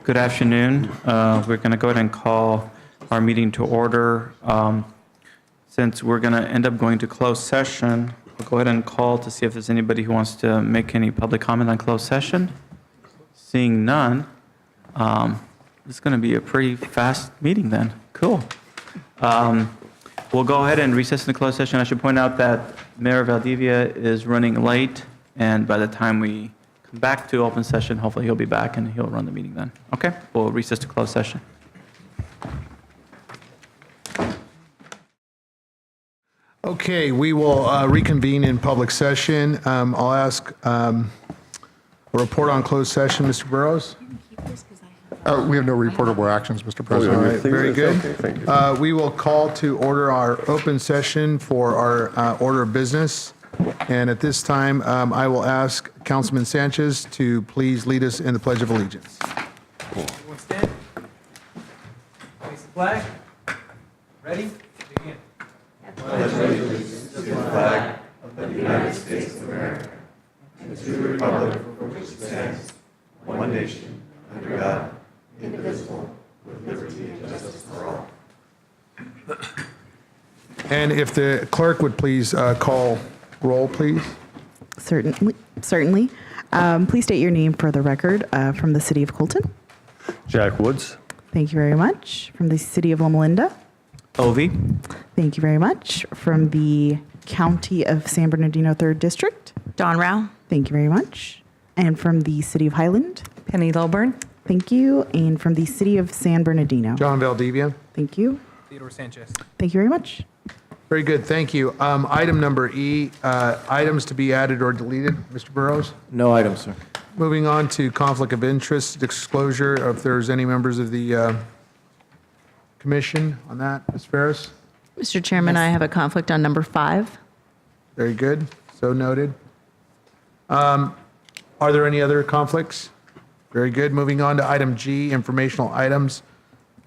Good afternoon. We're going to go ahead and call our meeting to order. Since we're going to end up going to closed session, we'll go ahead and call to see if there's anybody who wants to make any public comment on closed session. Seeing none, it's going to be a pretty fast meeting then. Cool. We'll go ahead and recess in the closed session. I should point out that Mayor Valdivia is running late, and by the time we come back to open session, hopefully he'll be back and he'll run the meeting then. Okay, we'll recess to closed session. Okay, we will reconvene in public session. I'll ask a report on closed session, Mr. Burrows. We have no reportable actions, Mr. President. All right, very good. Okay, thank you. We will call to order our open session for our order of business. And at this time, I will ask Councilman Sanchez to please lead us in the Pledge of Allegiance. Everyone stand. Face the flag. Ready? Begin. And if the clerk would please call roll, please. Certainly. Please state your name for the record from the City of Colton. Jack Woods. Thank you very much. From the City of Loma Linda. Ovi? Thank you very much. From the County of San Bernardino 3rd District. Dawn Rao. Thank you very much. And from the City of Highland. Penny Lilburn. Thank you. And from the City of San Bernardino. John Valdivia. Thank you. Theodore Sanchez. Thank you very much. Very good, thank you. Item number E, items to be added or deleted, Mr. Burrows. No items, sir. Moving on to conflict of interest disclosure, if there's any members of the commission on that, Ms. Ferris. Mr. Chairman, I have a conflict on number 5. Very good, so noted. Are there any other conflicts? Very good, moving on to item G, informational items.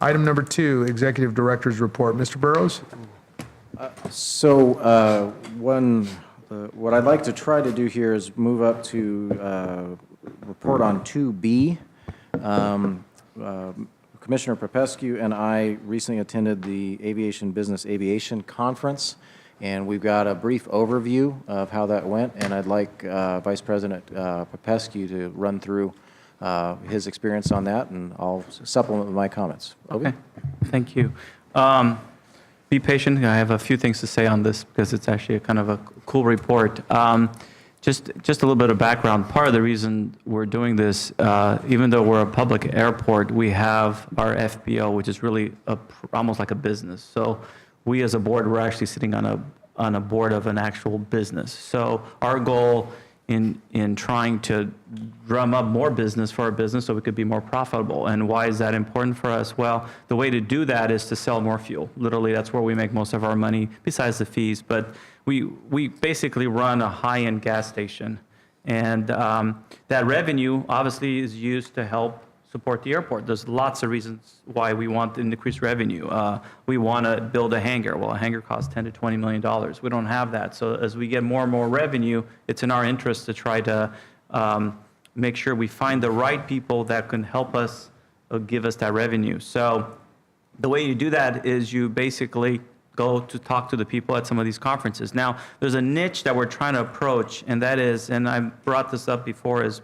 Item number 2, executive director's report. Mr. Burrows? So what I'd like to try to do here is move up to report on 2B. Commissioner Popescu and I recently attended the Aviation Business Aviation Conference, and we've got a brief overview of how that went, and I'd like Vice President Popescu to run through his experience on that, and I'll supplement with my comments. Okay, thank you. Be patient. I have a few things to say on this because it's actually a kind of a cool report. Just a little bit of background. Part of the reason we're doing this, even though we're a public airport, we have our FBO, which is really almost like a business. So we as a board, we're actually sitting on a board of an actual business. So our goal in trying to drum up more business for our business so we could be more profitable. And why is that important for us? Well, the way to do that is to sell more fuel. Literally, that's where we make most of our money, besides the fees. But we basically run a high-end gas station. And that revenue, obviously, is used to help support the airport. There's lots of reasons why we want increased revenue. We want to build a hangar. Well, a hangar costs $10 to $20 million. We don't have that. So as we get more and more revenue, it's in our interest to try to make sure we find the right people that can help us give us that revenue. So the way you do that is you basically go to talk to the people at some of these conferences. Now, there's a niche that we're trying to approach, and that is, and I brought this up before, is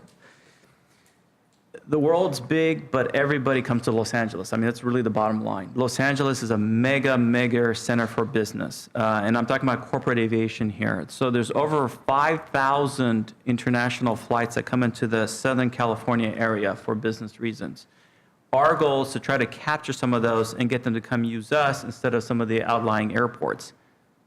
the world's big, but everybody comes to Los Angeles. I mean, that's really the bottom line. Los Angeles is a mega center for business. And I'm talking about corporate aviation here. So there's over 5,000 international flights that come into the Southern California area for business reasons. Our goal is to try to capture some of those and get them to come use us instead of some of the outlying airports.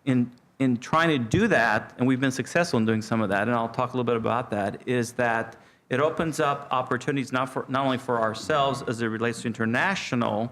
In trying to do that, and we've been successful in doing some of that, and I'll talk a little bit about that, is that it opens up opportunities not only for ourselves as it relates to international,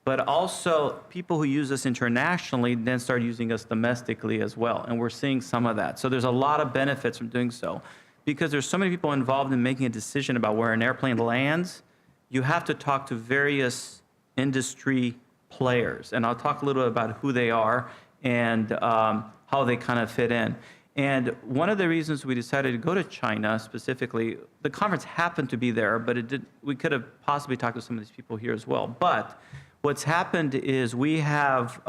but also people who use us internationally then start using us domestically as well. And we're seeing some of that. So there's a lot of benefits from doing so. Because there's so many people involved in making a decision about where an airplane lands, you have to talk to various industry players. And I'll talk a little bit about who they are and how they kind of fit in. And one of the reasons we decided to go to China specifically, the conference happened to be there, but we could have possibly talked to some of these people here as well. But what's happened is we have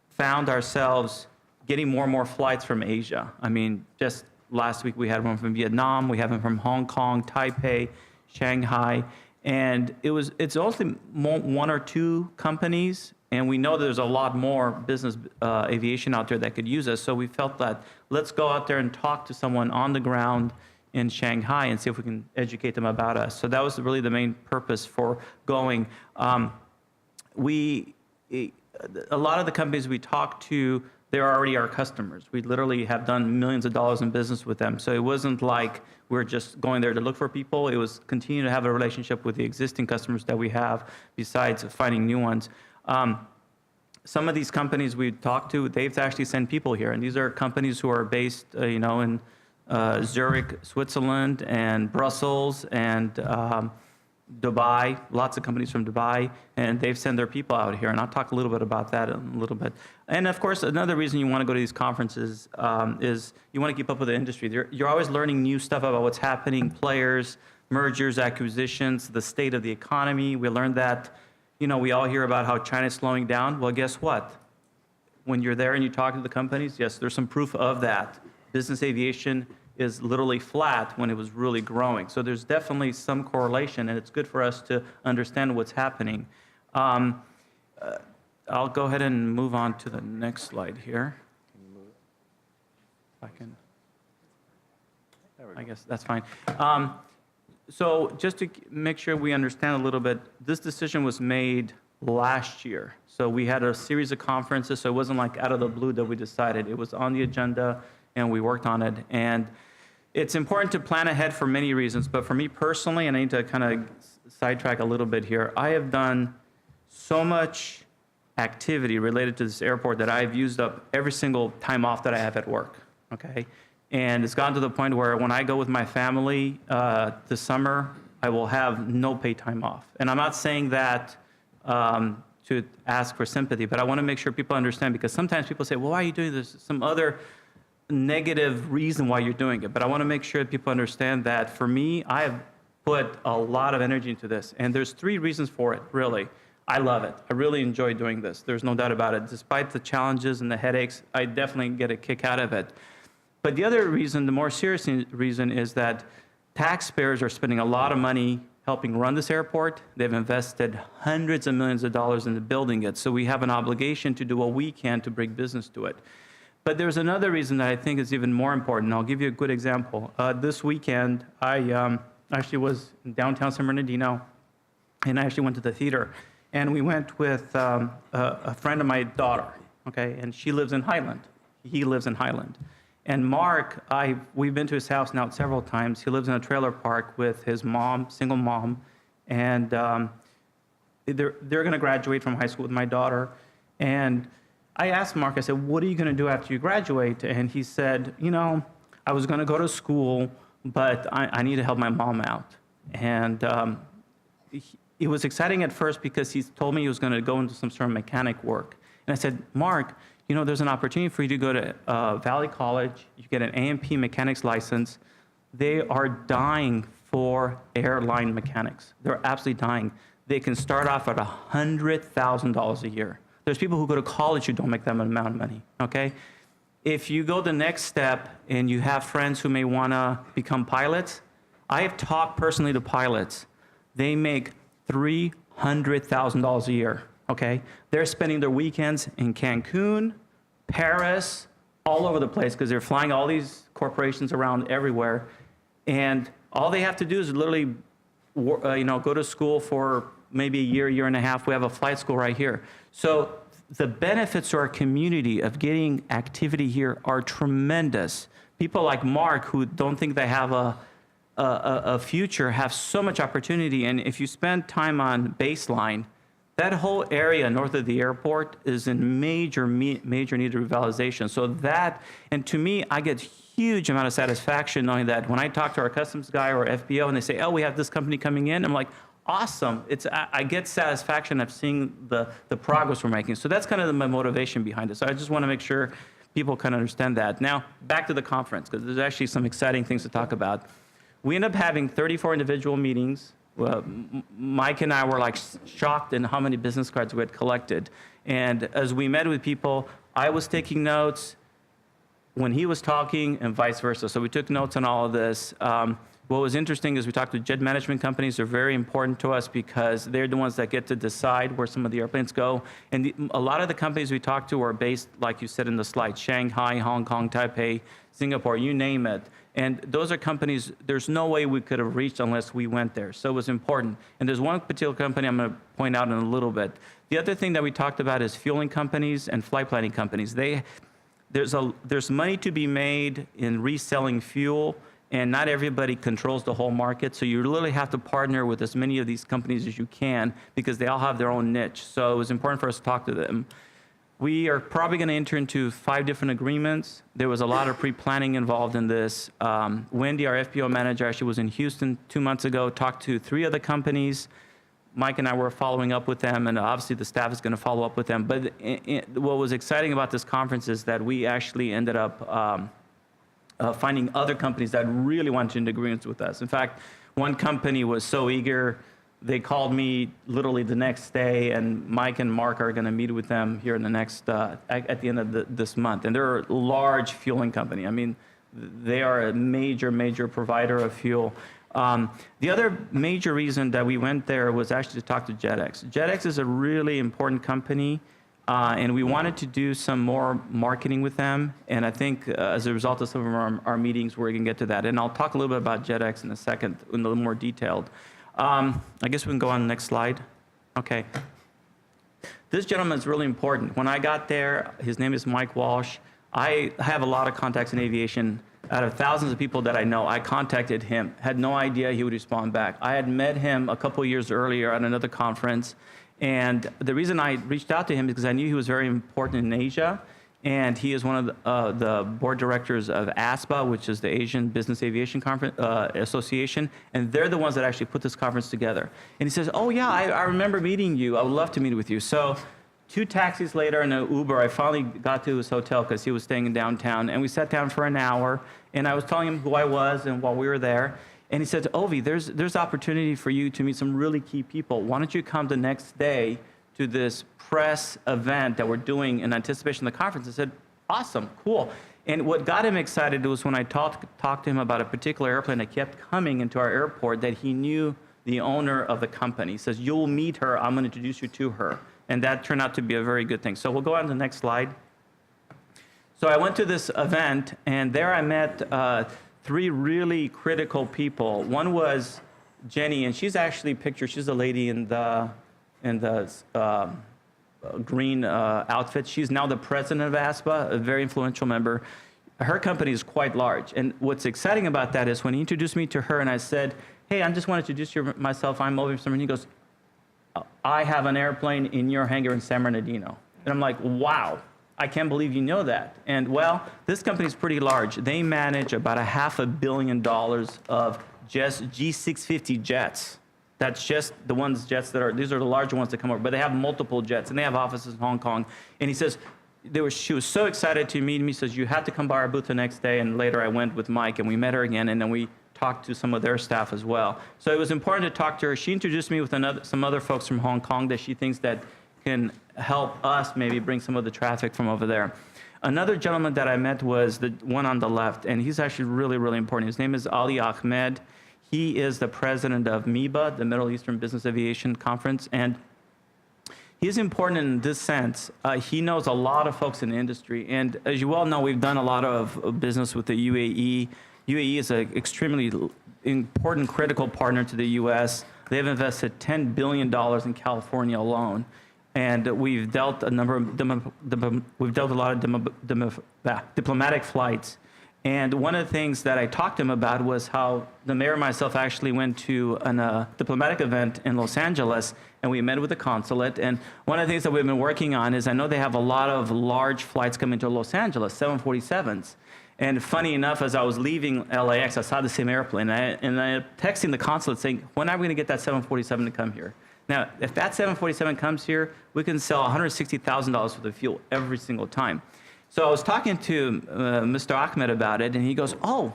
found ourselves getting more and more flights from Asia. I mean, just last week we had one from Vietnam, we have one from Hong Kong, Taipei, Shanghai, and it's only one or two companies, and we know there's a lot more business aviation out there that could use us. So we felt that let's go out there and talk to someone on the ground in Shanghai and see if we can educate them about us. So that was really the main purpose for going. A lot of the companies we talked to, they're already our customers. We literally have done millions of dollars in business with them. So it wasn't like we're just going there to look for people. It was continue to have a relationship with the existing customers that we have besides finding new ones. Some of these companies we talked to, they've actually sent people here. And these are companies who are based, in Zurich, Switzerland, and Brussels, and Dubai, lots of companies from Dubai, and they've sent their people out here. And I'll talk a little bit about that in a little bit. And of course, another reason you want to go to these conferences is you want to keep up with the industry. You're always learning new stuff about what's happening, players, mergers, acquisitions, the state of the economy. We learned that, we all hear about how China's slowing down. Well, guess what? When you're there and you talk to the companies, yes, there's some proof of that. Business aviation is literally flat when it was really growing. So there's definitely some correlation, and it's good for us to understand what's happening. I'll go ahead and move on to the next slide here. I guess that's fine. So just to make sure we understand a little bit, this decision was made last year. So we had a series of conferences, so it wasn't like out of the blue that we decided. It was on the agenda, and we worked on it. And it's important to plan ahead for many reasons, but for me personally, and I need to kind of sidetrack a little bit here, I have done so much activity related to this airport that I've used up every single time off that I have at work, okay? And it's gotten to the point where when I go with my family this summer, I will have no paid time off. And I'm not saying that to ask for sympathy, but I want to make sure people understand, because sometimes people say, well, why are you doing this? Some other negative reason why you're doing it. But I want to make sure that people understand that for me, I have put a lot of energy into this. And there's 3 reasons for it, really. I love it. I really enjoy doing this. There's no doubt about it. Despite the challenges and the headaches, I definitely get a kick out of it. But the other reason, the more serious reason, is that taxpayers are spending a lot of money helping run this airport. They've invested hundreds of millions of dollars into building it. So we have an obligation to do what we can to bring business to it. But there's another reason that I think is even more important. I'll give you a good example. This weekend, I actually was in downtown San Bernardino, and I actually went to the theater. And we went with a friend of my daughter, okay? And she lives in Highland. He lives in Highland. And Mark, we've been to his house now several times. He lives in a trailer park with his mom, single mom, and they're going to graduate from high school with my daughter. And I asked Mark, I said, what are you going to do after you graduate? And he said, I was going to go to school, but I need to help my mom out. And it was exciting at first because he told me he was going to go into some sort of mechanic work. And I said, Mark, there's an opportunity for you to go to Valley College. You get an A&P mechanics license. They are dying for airline mechanics. They're absolutely dying. They can start off at $100,000 a year. There's people who go to college who don't make that amount of money, okay? If you go the next step and you have friends who may want to become pilots, I have talked personally to pilots. They make $300,000 a year, okay? They're spending their weekends in Cancun, Paris, all over the place because they're flying all these corporations around everywhere. And all they have to do is literally, go to school for maybe a year and a half. We have a flight school right here. So the benefits to our community of getting activity here are tremendous. People like Mark, who don't think they have a future, have so much opportunity. And if you spend time on Baseline, that whole area north of the airport is in major need of revitalization. So that, and to me, I get huge amount of satisfaction knowing that when I talk to our customs guy or FBO and they say, oh, we have this company coming in, I'm like, awesome. I get satisfaction of seeing the progress we're making. So that's kind of my motivation behind it. So I just want to make sure people can understand that. Now, back to the conference, because there's actually some exciting things to talk about. We ended up having 34 individual meetings. Mike and I were like shocked in how many business cards we had collected. And as we met with people, I was taking notes when he was talking and vice versa. So we took notes on all of this. What was interesting is we talked to jet management companies. They're very important to us because they're the ones that get to decide where some of the airplanes go. And a lot of the companies we talked to are based, like you said in the slide, Shanghai, Hong Kong, Taipei, Singapore, you name it. And those are companies, there's no way we could have reached unless we went there. So it was important. And there's one particular company I'm going to point out in a little bit. The other thing that we talked about is fueling companies and flight planning companies. There's money to be made in reselling fuel, and not everybody controls the whole market. So you literally have to partner with as many of these companies as you can because they all have their own niche. So it was important for us to talk to them. We are probably going to enter into 5 different agreements. There was a lot of pre-planning involved in this. Wendy, our FPO manager, actually was in Houston 2 months ago, talked to 3 other companies. Mike and I were following up with them, and obviously the staff is going to follow up with them. But what was exciting about this conference is that we actually ended up finding other companies that really wanted into agreements with us. In fact, one company was so eager, they called me literally the next day, and Mike and Mark are going to meet with them here in the next, at the end of this month. And they're a large fueling company. I mean, they are a major, major provider of fuel. The other major reason that we went there was actually to talk to JetX. JetX is a really important company, and we wanted to do some more marketing with them. And I think as a result of some of our meetings, we're going to get to that. And I'll talk a little bit about JetX in a second, in a little more detailed. I guess we can go on the next slide. Okay. This gentleman is really important. When I got there, his name is Mike Walsh. I have a lot of contacts in aviation. Out of thousands of people that I know, I contacted him, had no idea he would respond back. I had met him a couple of years earlier at another conference, and the reason I reached out to him is because I knew he was very important in Asia, and he is one of the board directors of ASBA, which is the Asian Business Aviation Conference, Association, and they're the ones that actually put this conference together. And he says, oh yeah, I remember meeting you. I would love to meet with you. So 2 taxis later and an Uber, I finally got to his hotel because he was staying in downtown, and we sat down for an hour, and I was telling him who I was and while we were there, and he said, Ovi, there's opportunity for you to meet some really key people. Why don't you come the next day to this press event that we're doing in anticipation of the conference? I said, awesome, cool. And what got him excited was when I talked to him about a particular airplane that kept coming into our airport that he knew the owner of the company. He says, you'll meet her, I'm going to introduce you to her. And that turned out to be a very good thing. So we'll go on to the next slide. So I went to this event, and there I met 3 really critical people. One was Jenny, and she's actually pictured, she's the lady in the green outfit. She's now the president of ASBA, a very influential member. Her company is quite large. And what's exciting about that is when he introduced me to her and I said, hey, I just want to introduce myself, I'm Ovi from, and he goes, I have an airplane in your hangar in San Bernardino. And I'm like, wow, I can't believe you know that. And well, this company is pretty large. They manage about $500 million of just G650 jets. That's just the jets that are, these are the larger ones that come over, but they have multiple jets and they have offices in Hong Kong. And he says, she was so excited to meet me. He says, you had to come by our booth the next day. And later I went with Mike and we met her again, and then we talked to some of their staff as well. So it was important to talk to her. She introduced me with some other folks from Hong Kong that she thinks that can help us maybe bring some of the traffic from over there. Another gentleman that I met was the one on the left, and he's actually really, really important. His name is Ali Ahmed. He is the president of MEBA, the Middle Eastern Business Aviation Conference, and he's important in this sense. He knows a lot of folks in the industry, and as you well know, we've done a lot of business with the UAE. UAE is an extremely important, critical partner to the U.S. They've invested $10 billion in California alone, and we've dealt a lot of diplomatic flights. And one of the things that I talked to him about was how the mayor and myself actually went to a diplomatic event in Los Angeles, and we met with the consulate. And one of the things that we've been working on is I know they have a lot of large flights coming to Los Angeles, 747s. And funny enough, as I was leaving LAX, I saw the same airplane, and I texting the consulate saying, when are we going to get that 747 to come here? Now, if that 747 comes here, we can sell $160,000 worth of fuel every single time. So I was talking to Mr. Ahmed about it, and he goes, "Oh,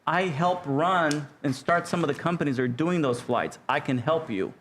I help run and start some of the companies that are doing those flights. I can help you."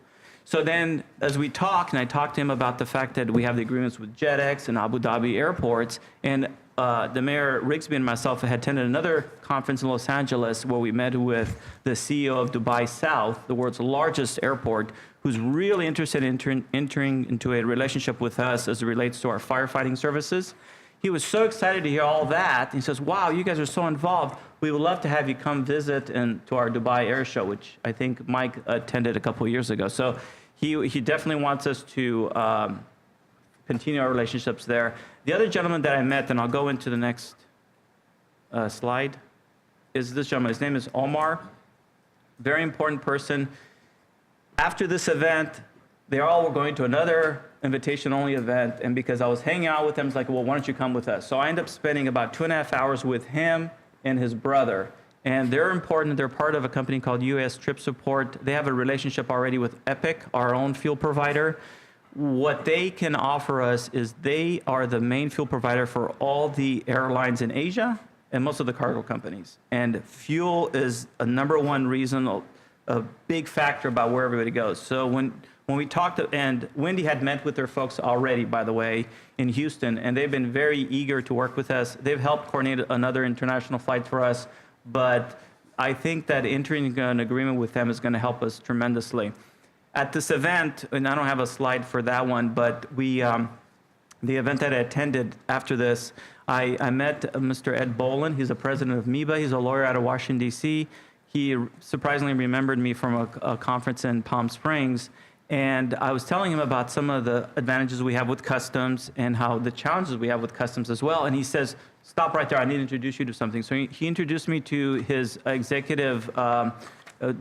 So then, as we talked, and I talked to him about the fact that we have the agreements with JetX and Abu Dhabi airports, and the Mayor Rigsby and myself had attended another conference in Los Angeles where we met with the CEO of Dubai South, the world's largest airport, who's really interested in entering into a relationship with us as it relates to our firefighting services. He was so excited to hear all that. He says, "Wow, you guys are so involved. We would love to have you come visit to our Dubai Air Show," which I think Mike attended a couple of years ago. So he definitely wants us to continue our relationships there. The other gentleman that I met, and I'll go into the next slide, is this gentleman. His name is Omar. Very important person. After this event, they all were going to another invitation-only event, and because I was hanging out with them, it's like, "Well, why don't you come with us?" So I ended up spending about 2.5 hours with him and his brother. And they're important. They're part of a company called US Trip Support. They have a relationship already with Epic, our own fuel provider. What they can offer us is they are the main fuel provider for all the airlines in Asia and most of the cargo companies. And fuel is a number one reason, a big factor about where everybody goes. So when we talked, and Wendy had met with their folks already, by the way, in Houston, and they've been very eager to work with us. They've helped coordinate another international flight for us, but I think that entering an agreement with them is going to help us tremendously. At this event, and I don't have a slide for that one, but the event that I attended after this, I met Mr. Ed Boland. He's the president of MEBA. He's a lawyer out of Washington, D.C. He surprisingly remembered me from a conference in Palm Springs. And I was telling him about some of the advantages we have with customs and how the challenges we have with customs as well. And he says, "Stop right there. I need to introduce you to something." So he introduced me to his executive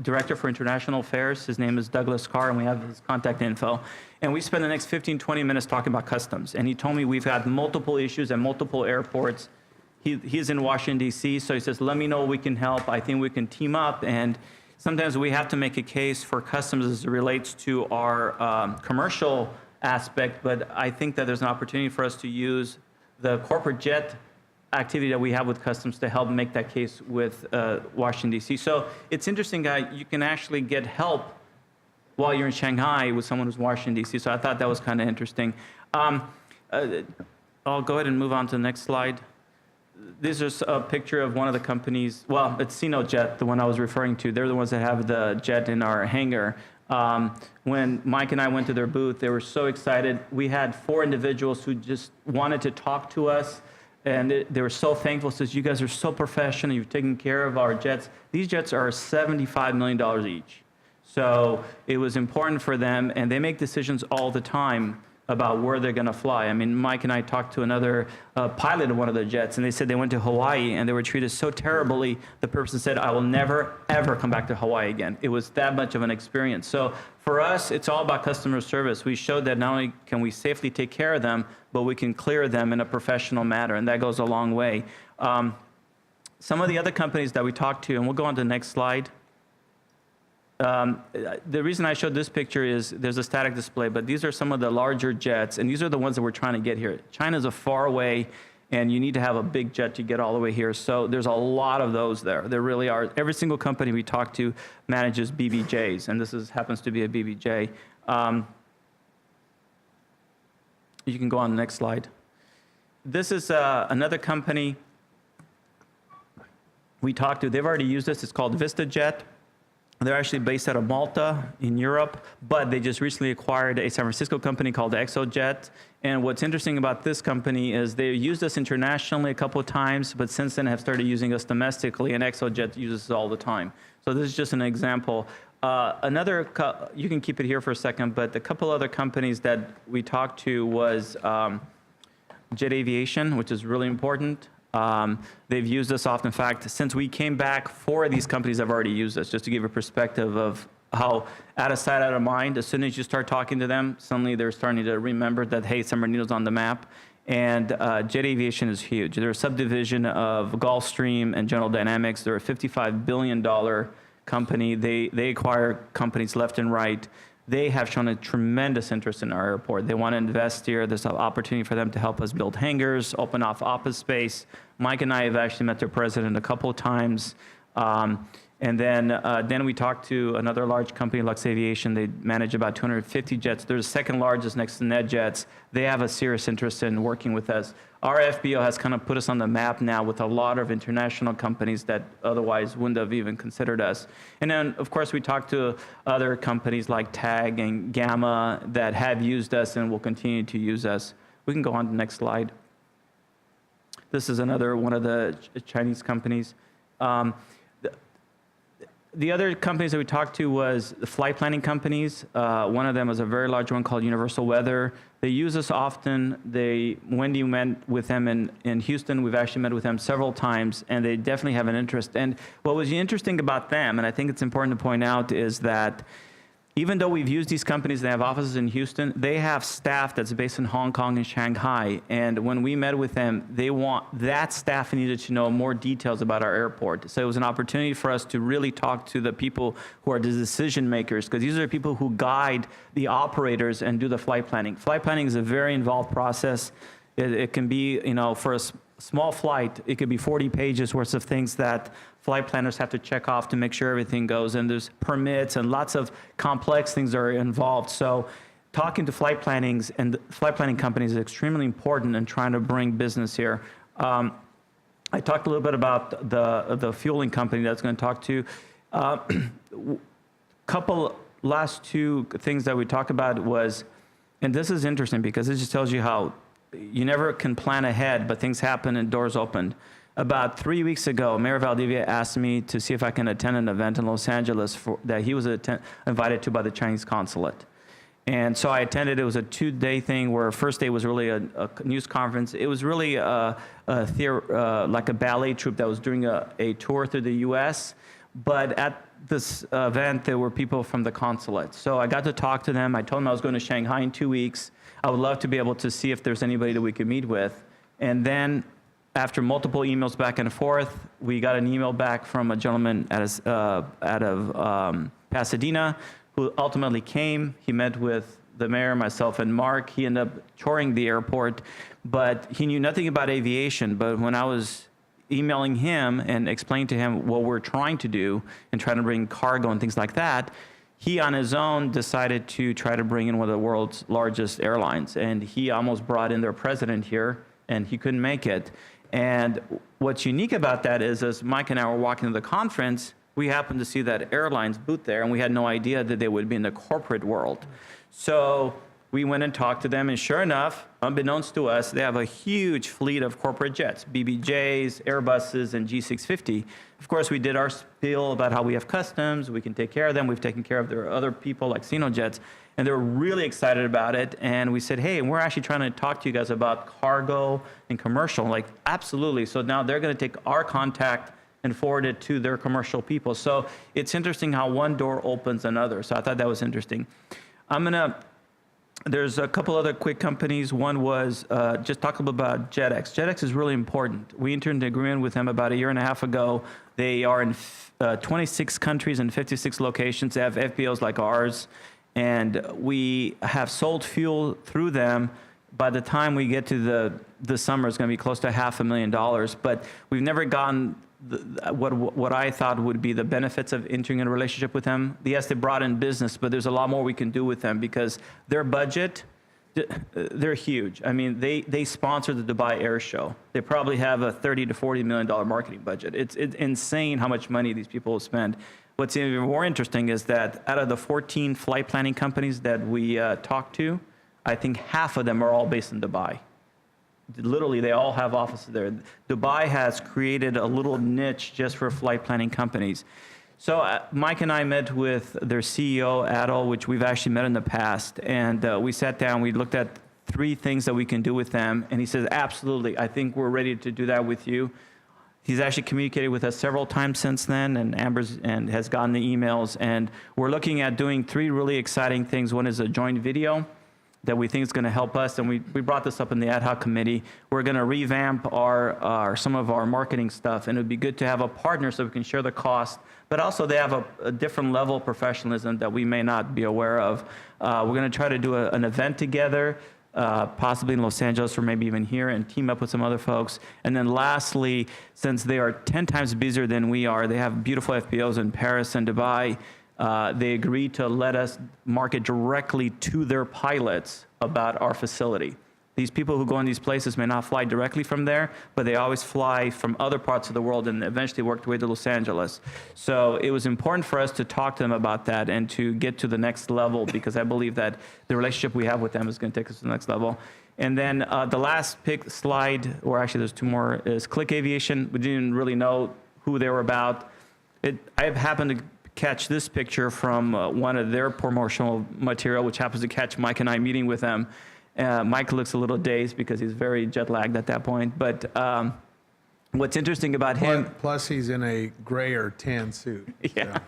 director for international affairs. His name is Douglas Carr, and we have his contact info. And we spent the next 15, 20 minutes talking about customs. And he told me we've had multiple issues at multiple airports. He's in Washington, D.C., so he says, "Let me know we can help. I think we can team up." And sometimes we have to make a case for customs as it relates to our commercial aspect, but I think that there's an opportunity for us to use the corporate jet activity that we have with customs to help make that case with Washington, D.C. So it's interesting, guy, you can actually get help while you're in Shanghai with someone who's in Washington, D.C., so I thought that was kind of interesting. I'll go ahead and move on to the next slide. This is a picture of one of the companies. Well, it's Sinojet, the one I was referring to. They're the ones that have the jet in our hangar. When Mike and I went to their booth, they were so excited. We had 4 individuals who just wanted to talk to us, and they were so thankful. Says, "You guys are so professional. You've taken care of our jets." These jets are $75 million each. So it was important for them, and they make decisions all the time about where they're going to fly. I mean, Mike and I talked to another pilot of one of the jets, and they said they went to Hawaii, and they were treated so terribly, the person said, "I will never, ever come back to Hawaii again." It was that much of an experience. So for us, it's all about customer service. We showed that not only can we safely take care of them, but we can clear them in a professional manner, and that goes a long way. Some of the other companies that we talked to, and we'll go on to the next slide. The reason I showed this picture is there's a static display, but these are some of the larger jets, and these are the ones that we're trying to get here. China's a far away, and you need to have a big jet to get all the way here. So there's a lot of those there. There really are. Every single company we talk to manages BBJs, and this happens to be a BBJ. You can go on the next slide. This is another company we talked to. They've already used this. It's called VistaJet. They're actually based out of Malta in Europe, but they just recently acquired a San Francisco company called ExoJet. And what's interesting about this company is they used us internationally a couple of times, but since then have started using us domestically, and ExoJet uses us all the time. So this is just an example. You can keep it here for a second, but a couple other companies that we talked to was Jet Aviation, which is really important. They've used us often. In fact, since we came back, 4 of these companies have already used us, just to give a perspective of how out of sight, out of mind. As soon as you start talking to them, suddenly they're starting to remember that, hey, San Bernardino's on the map. And Jet Aviation is huge. They're a subdivision of Gulfstream and General Dynamics. They're a $55 billion company. They acquire companies left and right. they have shown a tremendous interest in our airport. They want to invest here. There's an opportunity for them to help us build hangars, open off office space. Mike and I have actually met their president a couple of times. And then we talked to another large company, Lux Aviation. They manage about 250 jets. They're the second largest next to NetJets. They have a serious interest in working with us. Our FBO has kind of put us on the map now with a lot of international companies that otherwise wouldn't have even considered us. And then, of course, we talked to other companies like TAG and Gamma that have used us and will continue to use us. We can go on to the next slide. This is another one of the Chinese companies. The other companies that we talked to was the flight planning companies. One of them was a very large one called Universal Weather. They use us often. Wendy met with them in Houston. We've actually met with them several times, and they definitely have an interest. And what was interesting about them, and I think it's important to point out, is that even though we've used these companies, they have offices in Houston, they have staff that's based in Hong Kong and Shanghai. And when we met with them, that staff needed to know more details about our airport. So it was an opportunity for us to really talk to the people who are the decision makers, because these are the people who guide the operators and do the flight planning. Flight planning is a very involved process. It can be, for a small flight, it could be 40 pages worth of things that flight planners have to check off to make sure everything goes, and there's permits and lots of complex things are involved. So talking to flight planning companies is extremely important in trying to bring business here. I talked a little bit about the fueling company that's going to talk to. Last two things that we talked about was, and this is interesting because it just tells you how you never can plan ahead, but things happen and doors opened. About 3 weeks ago, Mayor Valdivia asked me to see if I can attend an event in Los Angeles that he was invited to by the Chinese consulate. And so I attended. It was a 2-day thing where first day was really a news conference. It was really like a ballet troupe that was doing a tour through the U.S., but at this event, there were people from the consulate. So I got to talk to them. I told them I was going to Shanghai in 2 weeks. I would love to be able to see if there's anybody that we could meet with. And then after multiple emails back and forth, we got an email back from a gentleman out of Pasadena who ultimately came. He met with the mayor, myself, and Mark. He ended up touring the airport, but he knew nothing about aviation. But when I was emailing him and explaining to him what we're trying to do and trying to bring cargo and things like that, he on his own decided to try to bring in one of the world's largest airlines. And he almost brought in their president here, and he couldn't make it. And what's unique about that is, as Mike and I were walking to the conference, we happened to see that airline's booth there, and we had no idea that they would be in the corporate world. So we went and talked to them, and sure enough, unbeknownst to us, they have a huge fleet of corporate jets, BBJs, Airbuses, and G650. Of course, we did our spiel about how we have customs, we can take care of them, we've taken care of their other people like Sinojets, and they were really excited about it. And we said, hey, we're actually trying to talk to you guys about cargo and commercial. Like, absolutely. So now they're going to take our contact and forward it to their commercial people. So it's interesting how one door opens another. So I thought that was interesting. There's a couple other quick companies. One was just talk a little about JetX. JetX is really important. We entered into agreement with them about 1.5 years ago. They are in 26 countries and 56 locations. They have FBOs like ours. And we have sold fuel through them. By the time we get to the summer, it's going to be close to $500,000. But we've never gotten what I thought would be the benefits of entering in a relationship with them. Yes, they brought in business, but there's a lot more we can do with them because their budget, they're huge. I mean, they sponsor the Dubai Air Show. They probably have a $30 to $40 million marketing budget. It's insane how much money these people spend. What's even more interesting is that out of the 14 flight planning companies that we talked to, I think half of them are all based in Dubai. Literally, they all have offices there. Dubai has created a little niche just for flight planning companies. So Mike and I met with their CEO, Adol, which we've actually met in the past. And we sat down, we looked at 3 things that we can do with them. And he says, absolutely, I think we're ready to do that with you. He's actually communicated with us several times since then, and has gotten the emails. And we're looking at doing 3 really exciting things. One is a joint video that we think is going to help us, and we brought this up in the ad hoc committee. We're going to revamp some of our marketing stuff, and it would be good to have a partner so we can share the cost, but also they have a different level of professionalism that we may not be aware of. We're going to try to do an event together, possibly in Los Angeles or maybe even here, and team up with some other folks. And then lastly, since they are 10 times busier than we are, they have beautiful FBOs in Paris and Dubai. They agreed to let us market directly to their pilots about our facility. These people who go in these places may not fly directly from there, but they always fly from other parts of the world and eventually work their way to Los Angeles. So it was important for us to talk to them about that and to get to the next level, because I believe that the relationship we have with them is going to take us to the next level. And then the last slide, or actually there's two more, is Click Aviation. We didn't really know who they were about. I have happened to catch this picture from one of their promotional material, which happens to catch Mike and I meeting with them. Mike looks a little dazed because he's very jet lagged at that point. But what's interesting about him... Plus, he's in a gray or tan suit. Yeah.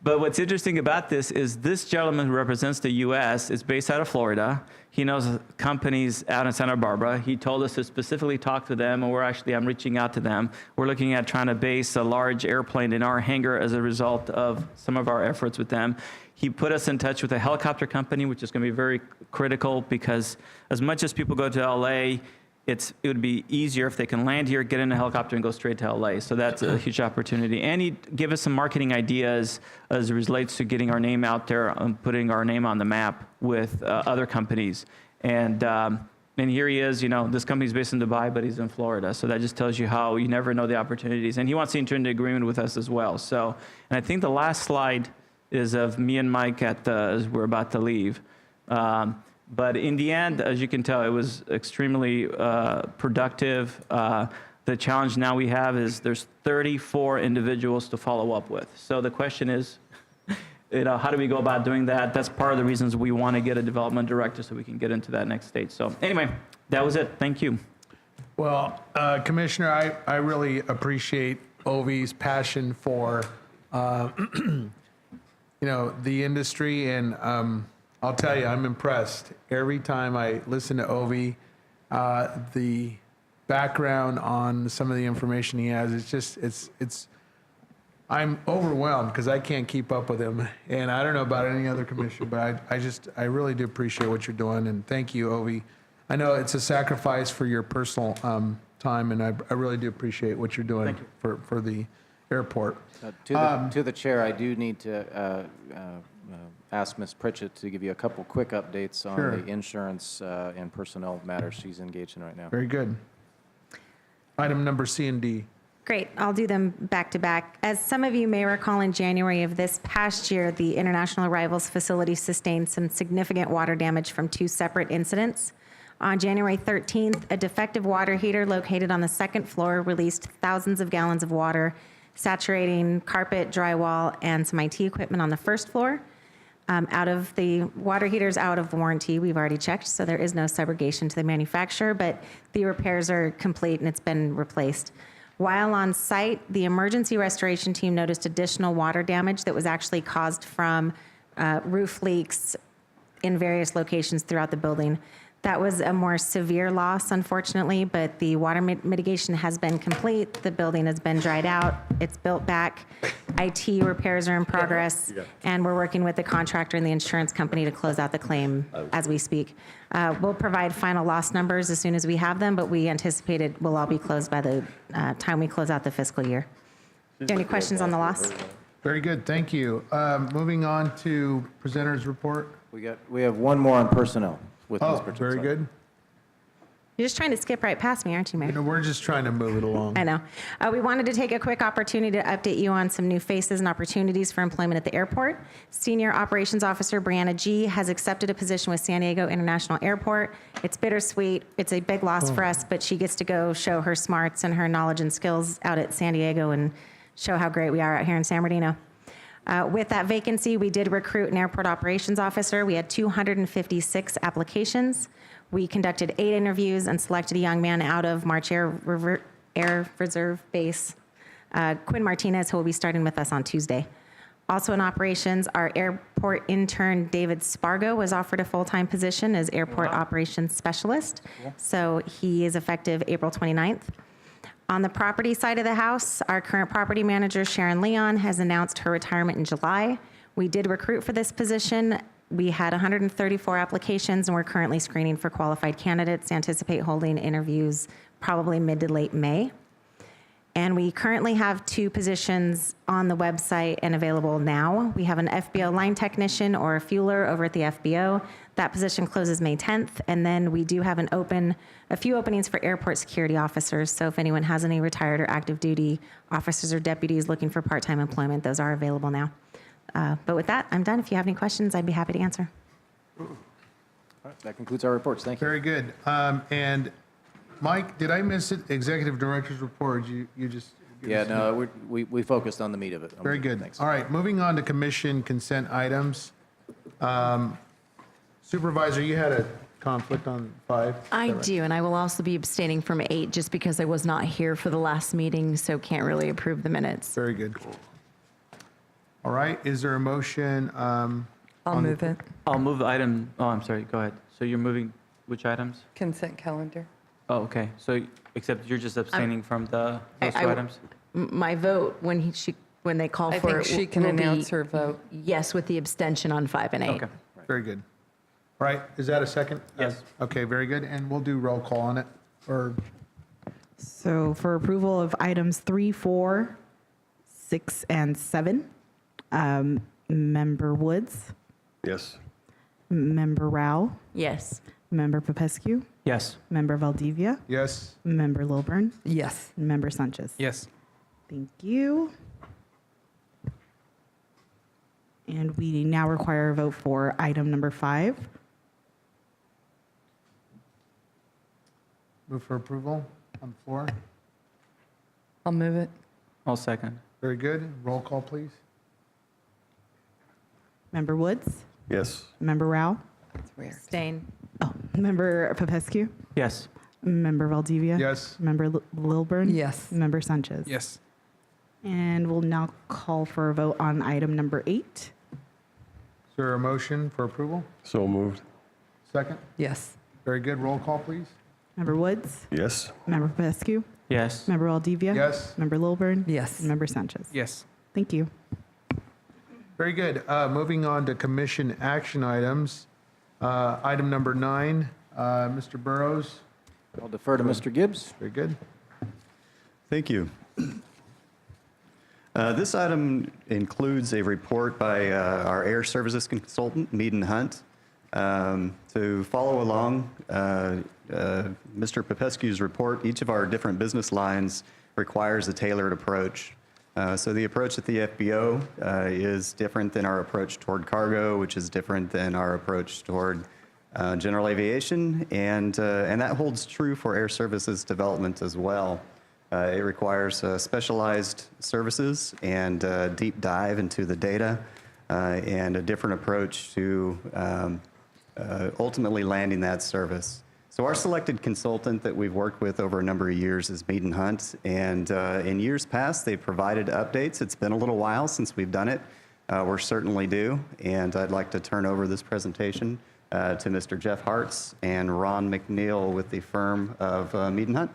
But what's interesting about this gentleman who represents the U.S. is based out of Florida. He knows companies out in Santa Barbara. He told us to specifically talk to them, and I'm reaching out to them. We're looking at trying to base a large airplane in our hangar as a result of some of our efforts with them. He put us in touch with a helicopter company, which is going to be very critical, because as much as people go to L.A., it would be easier if they can land here, get in a helicopter, and go straight to LA. So that's a huge opportunity. And he'd give us some marketing ideas as it relates to getting our name out there and putting our name on the map with other companies. And here he is, this company's based in Dubai, but he's in Florida. So that just tells you how you never know the opportunities. And he wants to enter into agreement with us as well. So, and I think the last slide is of me and Mike as we're about to leave. But in the end, as you can tell, it was extremely productive. The challenge now we have is there's 34 individuals to follow up with. So the question is, how do we go about doing that? That's part of the reasons we want to get a development director so we can get into that next stage. So anyway, that was it. Thank you. Well, Commissioner, I really appreciate Ovi's passion for, the industry, and I'll tell you, I'm impressed. Every time I listen to Ovi, the background on some of the information he has, I'm overwhelmed because I can't keep up with him. And I don't know about any other commissioner, but I really do appreciate what you're doing. And thank you, Ovi. I know it's a sacrifice for your personal time, and I really do appreciate what you're doing for the airport. To the chair, I do need to ask Ms. Pritchett to give you a couple quick updates on Sure. the insurance and personnel matters she's engaged in right now. Very good. Item number C and D. Great. I'll do them back to back. As some of you may recall, in January of this past year, the International Arrivals Facility sustained some significant water damage from two separate incidents. On January 13th, a defective water heater located on the second floor released thousands of gallons of water, saturating carpet, drywall, and some IT equipment on the first floor. The water heater's out of warranty. We've already checked, so there is no subrogation to the manufacturer, but the repairs are complete and it's been replaced. While on site, the emergency restoration team noticed additional water damage that was actually caused from roof leaks in various locations throughout the building. That was a more severe loss, unfortunately, but the water mitigation has been complete. The building has been dried out. It's built back. IT repairs are in progress, and we're working with the contractor and the insurance company to close out the claim as we speak. We'll provide final loss numbers as soon as we have them, but we anticipate it will all be closed by the time we close out the fiscal year. Any questions on the loss? Very good. Thank you. Moving on to presenters report. We have one more on personnel with Ms. Pritchett. Very good. You're just trying to skip right past me, aren't you, Mayor? We're just trying to move it along. I know. We wanted to take a quick opportunity to update you on some new faces and opportunities for employment at the airport. Senior Operations Officer Brianna G. has accepted a position with San Diego International Airport. It's bittersweet. It's a big loss for us, but she gets to go show her smarts and her knowledge and skills out at San Diego and show how great we are out here in San Bernardino. With that vacancy, we did recruit an airport operations officer. We had 256 applications. We conducted 8 interviews and selected a young man out of March Air Reserve Base, Quinn Martinez, who will be starting with us on Tuesday. Also in operations, our airport intern, David Spargo, was offered a full-time position as airport operations specialist. So he is effective April 29th. On the property side of the house, our current property manager, Sharon Leon, has announced her retirement in July. We did recruit for this position. We had 134 applications, and we're currently screening for qualified candidates. Anticipate holding interviews probably mid to late May. And we currently have 2 positions on the website and available now. We have an FBO line technician or a fueler over at the FBO. That position closes May 10th. And then we do have a few openings for airport security officers. So if anyone has any retired or active duty officers or deputies looking for part-time employment, those are available now. But with that, I'm done. If you have any questions, I'd be happy to answer. All right, that concludes our reports. Thank you. Very good. And Mike, did I miss it? Executive Director's report, you just? give Yeah, us- no, we focused on the meat of it. Very good. Thanks. All right, moving on to commission consent items. Supervisor, you had a conflict on 5? Is I that right? do, and I will also be abstaining from 8 just because I was not here for the last meeting, so can't really approve the minutes. Very good. All right, is there a motion? I'll move it. I'll move the item, oh, I'm sorry, go ahead. So you're moving which items? Consent calendar. Oh, okay, so, except you're just abstaining from those 2 I- items? My vote, when they call I for think it. she can will be announce her vote. Yes, with the abstention on 5 and 8. Okay. Very good. All right, is that a second? Yes. Okay, very good, and we'll do roll call on it, or, So for approval of items 3, 4, 6, and 7, Member Woods, Yes. Member Rao, Yes. Member Popescu, Yes. Member Valdivia, yes? Member Lilburn, Yes. and Member Sanchez. Yes. Thank you. And we now require a vote for item number 5. Move for approval on the floor. I'll move it. I'll second. Very good. Roll call, please. Member Woods, Yes. Member Rao, It's weird. Abstain. Member Popescu, Yes. Member Valdivia. Yes. Member Lilburn. Yes. Member Sanchez. Yes. And we'll now call for a vote on item number 8. Is there a motion for approval? So moved. Second? Yes. Very good. Roll call, please. Member Woods, Yes. Member Popescu, Yes. Member Valdivia. Yes. Member Lilburn. Yes. And Member Sanchez. Yes. Thank you. Very good. Moving on to commission action items. Item number 9, Mr. Burrows. I'll defer to Mr. Gibbs. Very good. Thank you. This item includes a report by our air services consultant, Mead and Hunt. To follow along Mr. Popescu's report, each of our different business lines requires a tailored approach. So the approach at the FBO is different than our approach toward cargo, which is different than our approach toward general aviation, and that holds true for air services development as well. It requires specialized services and deep dive into the data and a different approach to ultimately landing that service. So our selected consultant that we've worked with over a number of years is Mead and Hunt, and in years past they've provided updates. It's been a little while since we've done it. We're certainly due, and I'd like to turn over this presentation to Mr. Jeff Hartz and Ron McNeil with the firm of Mead and Hunt.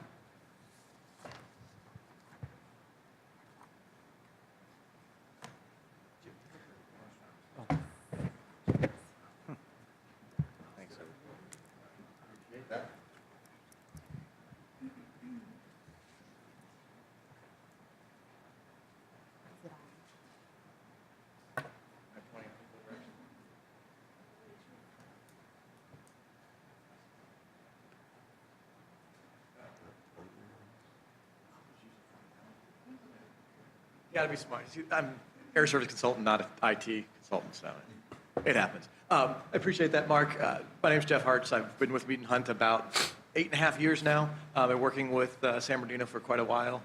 You gotta be smart. See, I'm air service consultant, not an IT consultant, so it happens. I appreciate that, Mark. My name's Jeff Hartz. I've been with Mead and Hunt about 8.5 years now. I've been working with San Bernardino for quite a while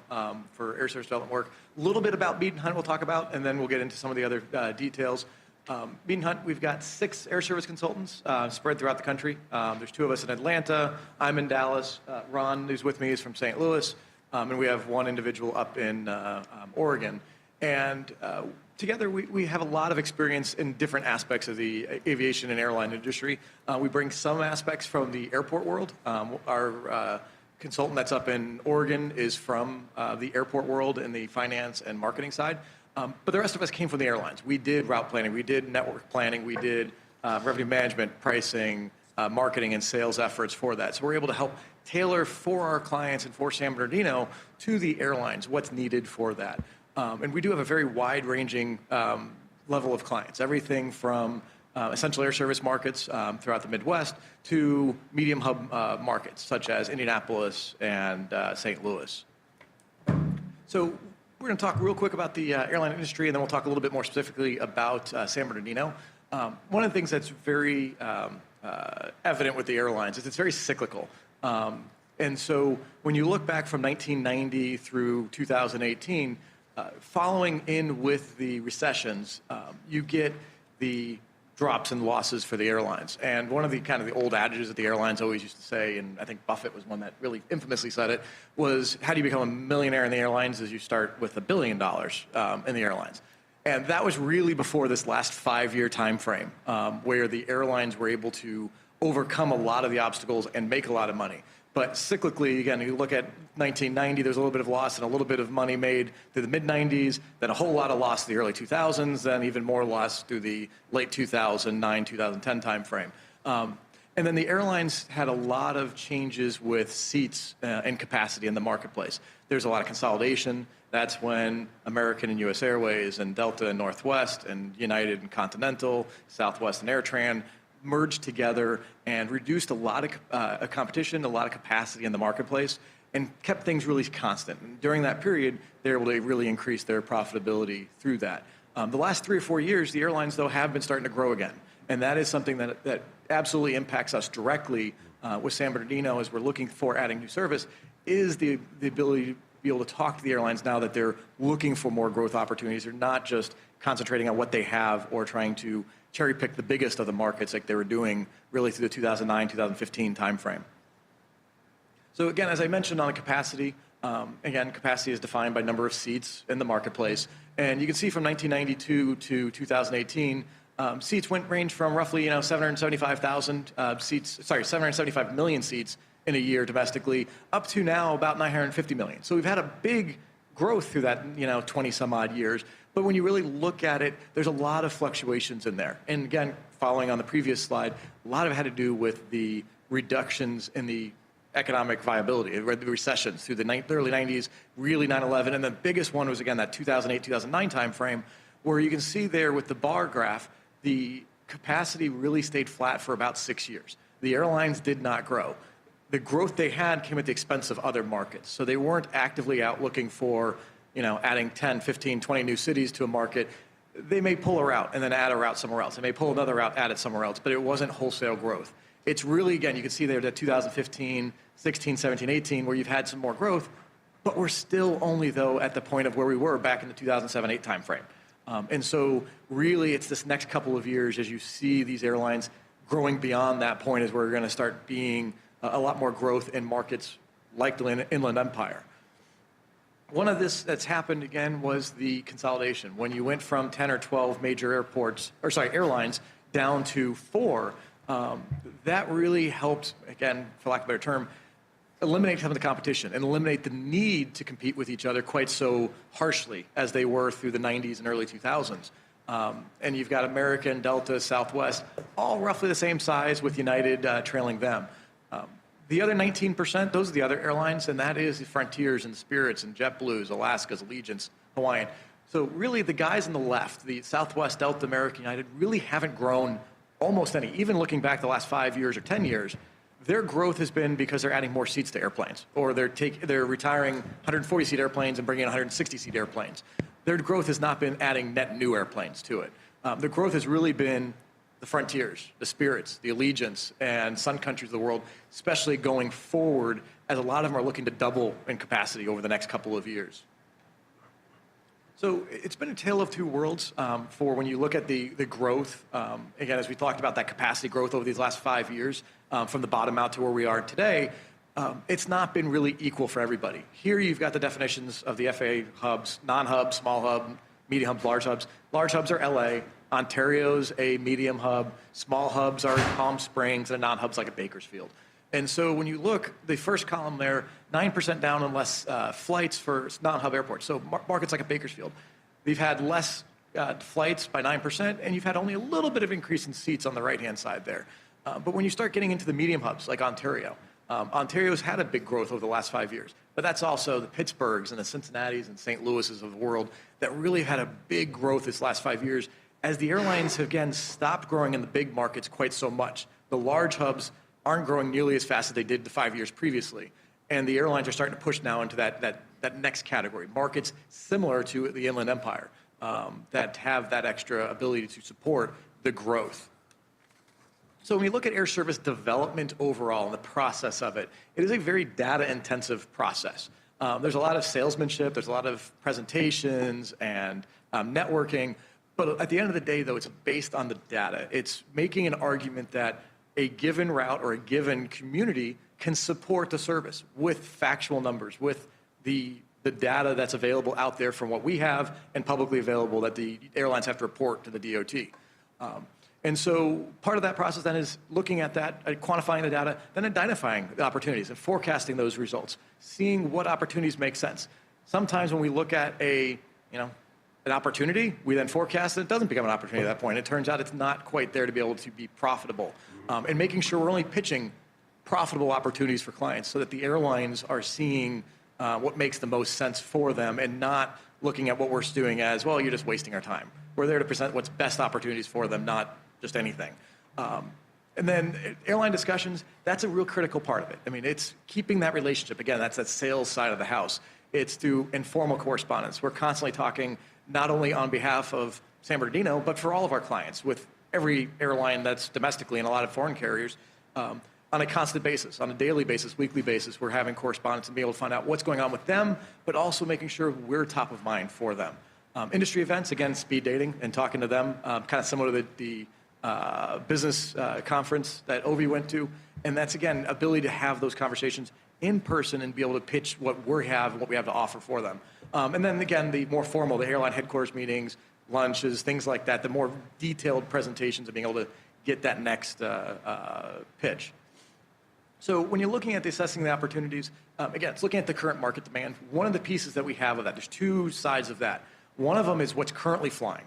for air service development work. A little bit about Mead and Hunt we'll talk about, and then we'll get into some of the other details. Mead and Hunt, we've got 6 air service consultants spread throughout the country. There's 2 of us in Atlanta. I'm in Dallas. Ron, who's with me, is from St. Louis. And we have 1 individual up in Oregon. And Together, we have a lot of experience in different aspects of the aviation and airline industry. We bring some aspects from the airport world. Our consultant that's up in Oregon is from the airport world in the finance and marketing side. But the rest of us came from the airlines. We did route planning, we did network planning, we did revenue management, pricing, marketing, and sales efforts for that. So we're able to help tailor for our clients and for San Bernardino to the airlines what's needed for that. And we do have a very wide-ranging level of clients, everything from essential air service markets throughout the Midwest to medium hub markets, such as Indianapolis and St. Louis. So we're going to talk real quick about the airline industry, and then we'll talk a little bit more specifically about San Bernardino. One of the things that's very evident with the airlines is it's very cyclical. And so when you look back from 1990 through 2018, following in with the recessions, you get the drops and losses for the airlines. And one of the kind of the old adages that the airlines always used to say, and I think Buffett was one that really infamously said it, was how do you become a millionaire in the airlines is you start with $1 billion in the airlines. And that was really before this last 5-year time frame where the airlines were able to overcome a lot of the obstacles and make a lot of money. But cyclically, again, you look at 1990, there's a little bit of loss and a little bit of money made through the mid-90s, then a whole lot of loss in the early 2000s, then even more loss through the late 2009, 2010 timeframe. And then the airlines had a lot of changes with seats and capacity in the marketplace. There's a lot of consolidation. That's when American and US Airways and Delta and Northwest and United and Continental, Southwest and AirTran merged together and reduced a lot of competition, a lot of capacity in the marketplace, and kept things really constant. And during that period, they were able to really increase their profitability through that. The last 3 or 4 years, the airlines, though, have been starting to grow again. And that is something that absolutely impacts us directly with San Bernardino as we're looking for adding new service, is the ability to be able to talk to the airlines now that they're looking for more growth opportunities. They're not just concentrating on what they have or trying to cherry pick the biggest of the markets like they were doing really through the 2009, 2015 timeframe. So again, as I mentioned on the capacity, again, capacity is defined by number of seats in the marketplace. And you can see from 1992 to 2018, seats range from roughly 775,000 seats, 775 million seats in a year domestically, up to now about 950 million. So we've had a big growth through that 20 some odd years. But when you really look at it, there's a lot of fluctuations in there. And again, following on the previous slide, a lot of it had to do with the reductions in the economic viability, the recessions through the early 90s, really 9/11. And the biggest one was, again, that 2008, 2009 timeframe, where you can see there with the bar graph, the capacity really stayed flat for about 6 years. The airlines did not grow. The growth they had came at the expense of other markets. So they weren't actively out looking for adding 10, 15, 20 new cities to a market. They may pull a route and then add a route somewhere else. They may pull another route, add it somewhere else, but it wasn't wholesale growth. It's really, again, you can see there that 2015, 16, 17, 18, where you've had some more growth, but we're still only, though, at the point of where we were back in the 2007-8 timeframe. And so really it's this next couple of years as you see these airlines growing beyond that point is where we're going to start being a lot more growth in markets like the Inland Empire. One of this that's happened again was the consolidation. When you went from 10 or 12 major airlines down to 4, that really helped, again, for lack of a better term, eliminate some of the competition and eliminate the need to compete with each other quite so harshly as they were through the 90s and early 2000s. And you've got American, Delta, Southwest, all roughly the same size with United trailing them. The other 19%, those are the other airlines, and that is the Frontiers and Spirits and JetBlues, Alaskas, Allegiants, Hawaiian. So really the guys on the left, the Southwest, Delta, American, United, really haven't grown almost any. Even looking back the last 5 years or 10 years, their growth has been because they're adding more seats to airplanes, or they're retiring 140-seat airplanes and bringing in 160-seat airplanes. Their growth has not been adding net new airplanes to it. The growth has really been the Frontiers, the Spirits, the Allegiants, and Sun Countries of the world, especially going forward, as a lot of them are looking to double in capacity over the next couple of years. So it's been a tale of two worlds for when you look at the growth. Again, as we talked about that capacity growth over these last 5 years, from the bottom out to where we are today, it's not been really equal for everybody. Here you've got the definitions of the FAA hubs, non-hub, small hub, medium hubs, large hubs. Large hubs are LA, Ontario's a medium hub, small hubs are Palm Springs, and non-hubs like a Bakersfield. And so when you look, the first column there, 9% down on less flights for non-hub airports. So markets like a Bakersfield, they've had less flights by 9%, and you've had only a little bit of increase in seats on the right-hand side there. But when you start getting into the medium hubs like Ontario, Ontario's had a big growth over the last 5 years, but that's also the Pittsburghs and the Cincinnatis and St. Louis's of the world that really had a big growth this last 5 years as the airlines have, again, stopped growing in the big markets quite so much. The large hubs aren't growing nearly as fast as they did the 5 years previously, and the airlines are starting to push now into that next category, markets similar to the Inland Empire that have that extra ability to support the growth. So when we look at air service development overall and the process of it, it is a very data-intensive process. There's a lot of salesmanship, there's a lot of presentations and networking, but at the end of the day, though, it's based on the data. It's making an argument that a given route or a given community can support the service with factual numbers, with the data that's available out there from what we have and publicly available that the airlines have to report to the DOT. And so part of that process then is looking at that, quantifying the data, then identifying the opportunities and forecasting those results, seeing what opportunities make sense. Sometimes when we look at an opportunity, we then forecast it, it doesn't become an opportunity at that point. It turns out it's not quite there to be able to be profitable. And making sure we're only pitching profitable opportunities for clients so that the airlines are seeing what makes the most sense for them and not looking at what we're doing as, well, you're just wasting our time. We're there to present what's best opportunities for them, not just anything. And then airline discussions, that's a real critical part of it. I mean, it's keeping that relationship. Again, that's that sales side of the house. It's through informal correspondence. We're constantly talking not only on behalf of San Bernardino, but for all of our clients with every airline that's domestically and a lot of foreign carriers on a constant basis, on a daily basis, weekly basis. We're having correspondence and be able to find out what's going on with them, but also making sure we're top of mind for them. Industry events, again, speed dating and talking to them, kind of similar to the business conference that Ovi went to. And that's, again, ability to have those conversations in person and be able to pitch what we have and what we have to offer for them. And then, again, the more formal, the airline headquarters meetings, lunches, things like that, the more detailed presentations of being able to get that next pitch. So when you're looking at assessing the opportunities, again, it's looking at the current market demand. One of the pieces that we have of that, there's two sides of that. One of them is what's currently flying.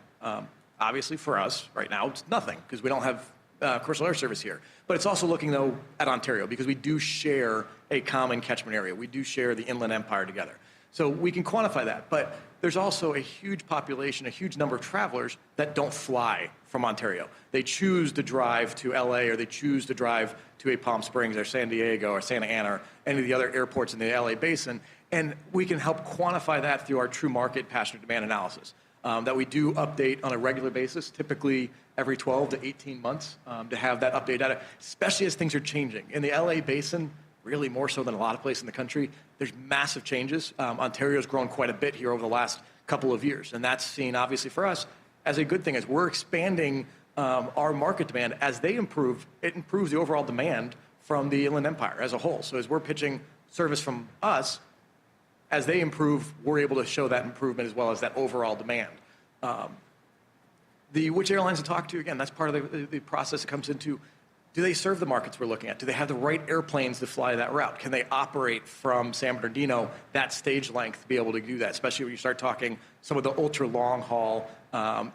Obviously, for us, right now, it's nothing because we don't have commercial air service here. But it's also looking, though, at Ontario because we do share a common catchment area. We do share the Inland Empire together. So we can quantify that. But there's also a huge population, a huge number of travelers that don't fly from Ontario. They choose to drive to LA or they choose to drive to a Palm Springs or San Diego or Santa Ana or any of the other airports in the LA basin. And we can help quantify that through our true market passenger demand analysis that we do update on a regular basis, typically every 12 to 18 months to have that update data, especially as things are changing. In the LA basin, really more so than a lot of places in the country, there's massive changes. Ontario's grown quite a bit here over the last couple of years, and that's seen, obviously, for us as a good thing. As we're expanding our market demand, as they improve, it improves the overall demand from the Inland Empire as a whole. So as we're pitching service from us, as they improve, we're able to show that improvement as well as that overall demand. Which airlines to talk to, again, that's part of the process that comes into, do they serve the markets we're looking at? Do they have the right airplanes to fly that route? Can they operate from San Bernardino, that stage length, to be able to do that, especially when you start talking some of the ultra long haul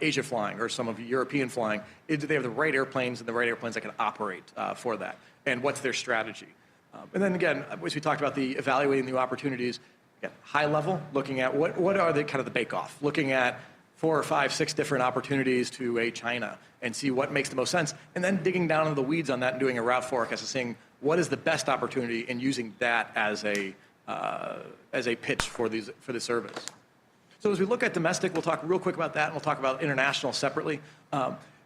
Asia flying or some of the European flying? Do they have the right airplanes and the right airplanes that can operate for that? And what's their strategy? And then again, as we talked about the evaluating new opportunities, again, high level, looking at what are the kind of the bake-off, looking at 4 or 5, 6 different opportunities to a China and see what makes the most sense, and then digging down into the weeds on that and doing a route forecast and seeing what is the best opportunity and using that as a pitch for the service. So as we look at domestic, we'll talk real quick about that, and we'll talk about international separately.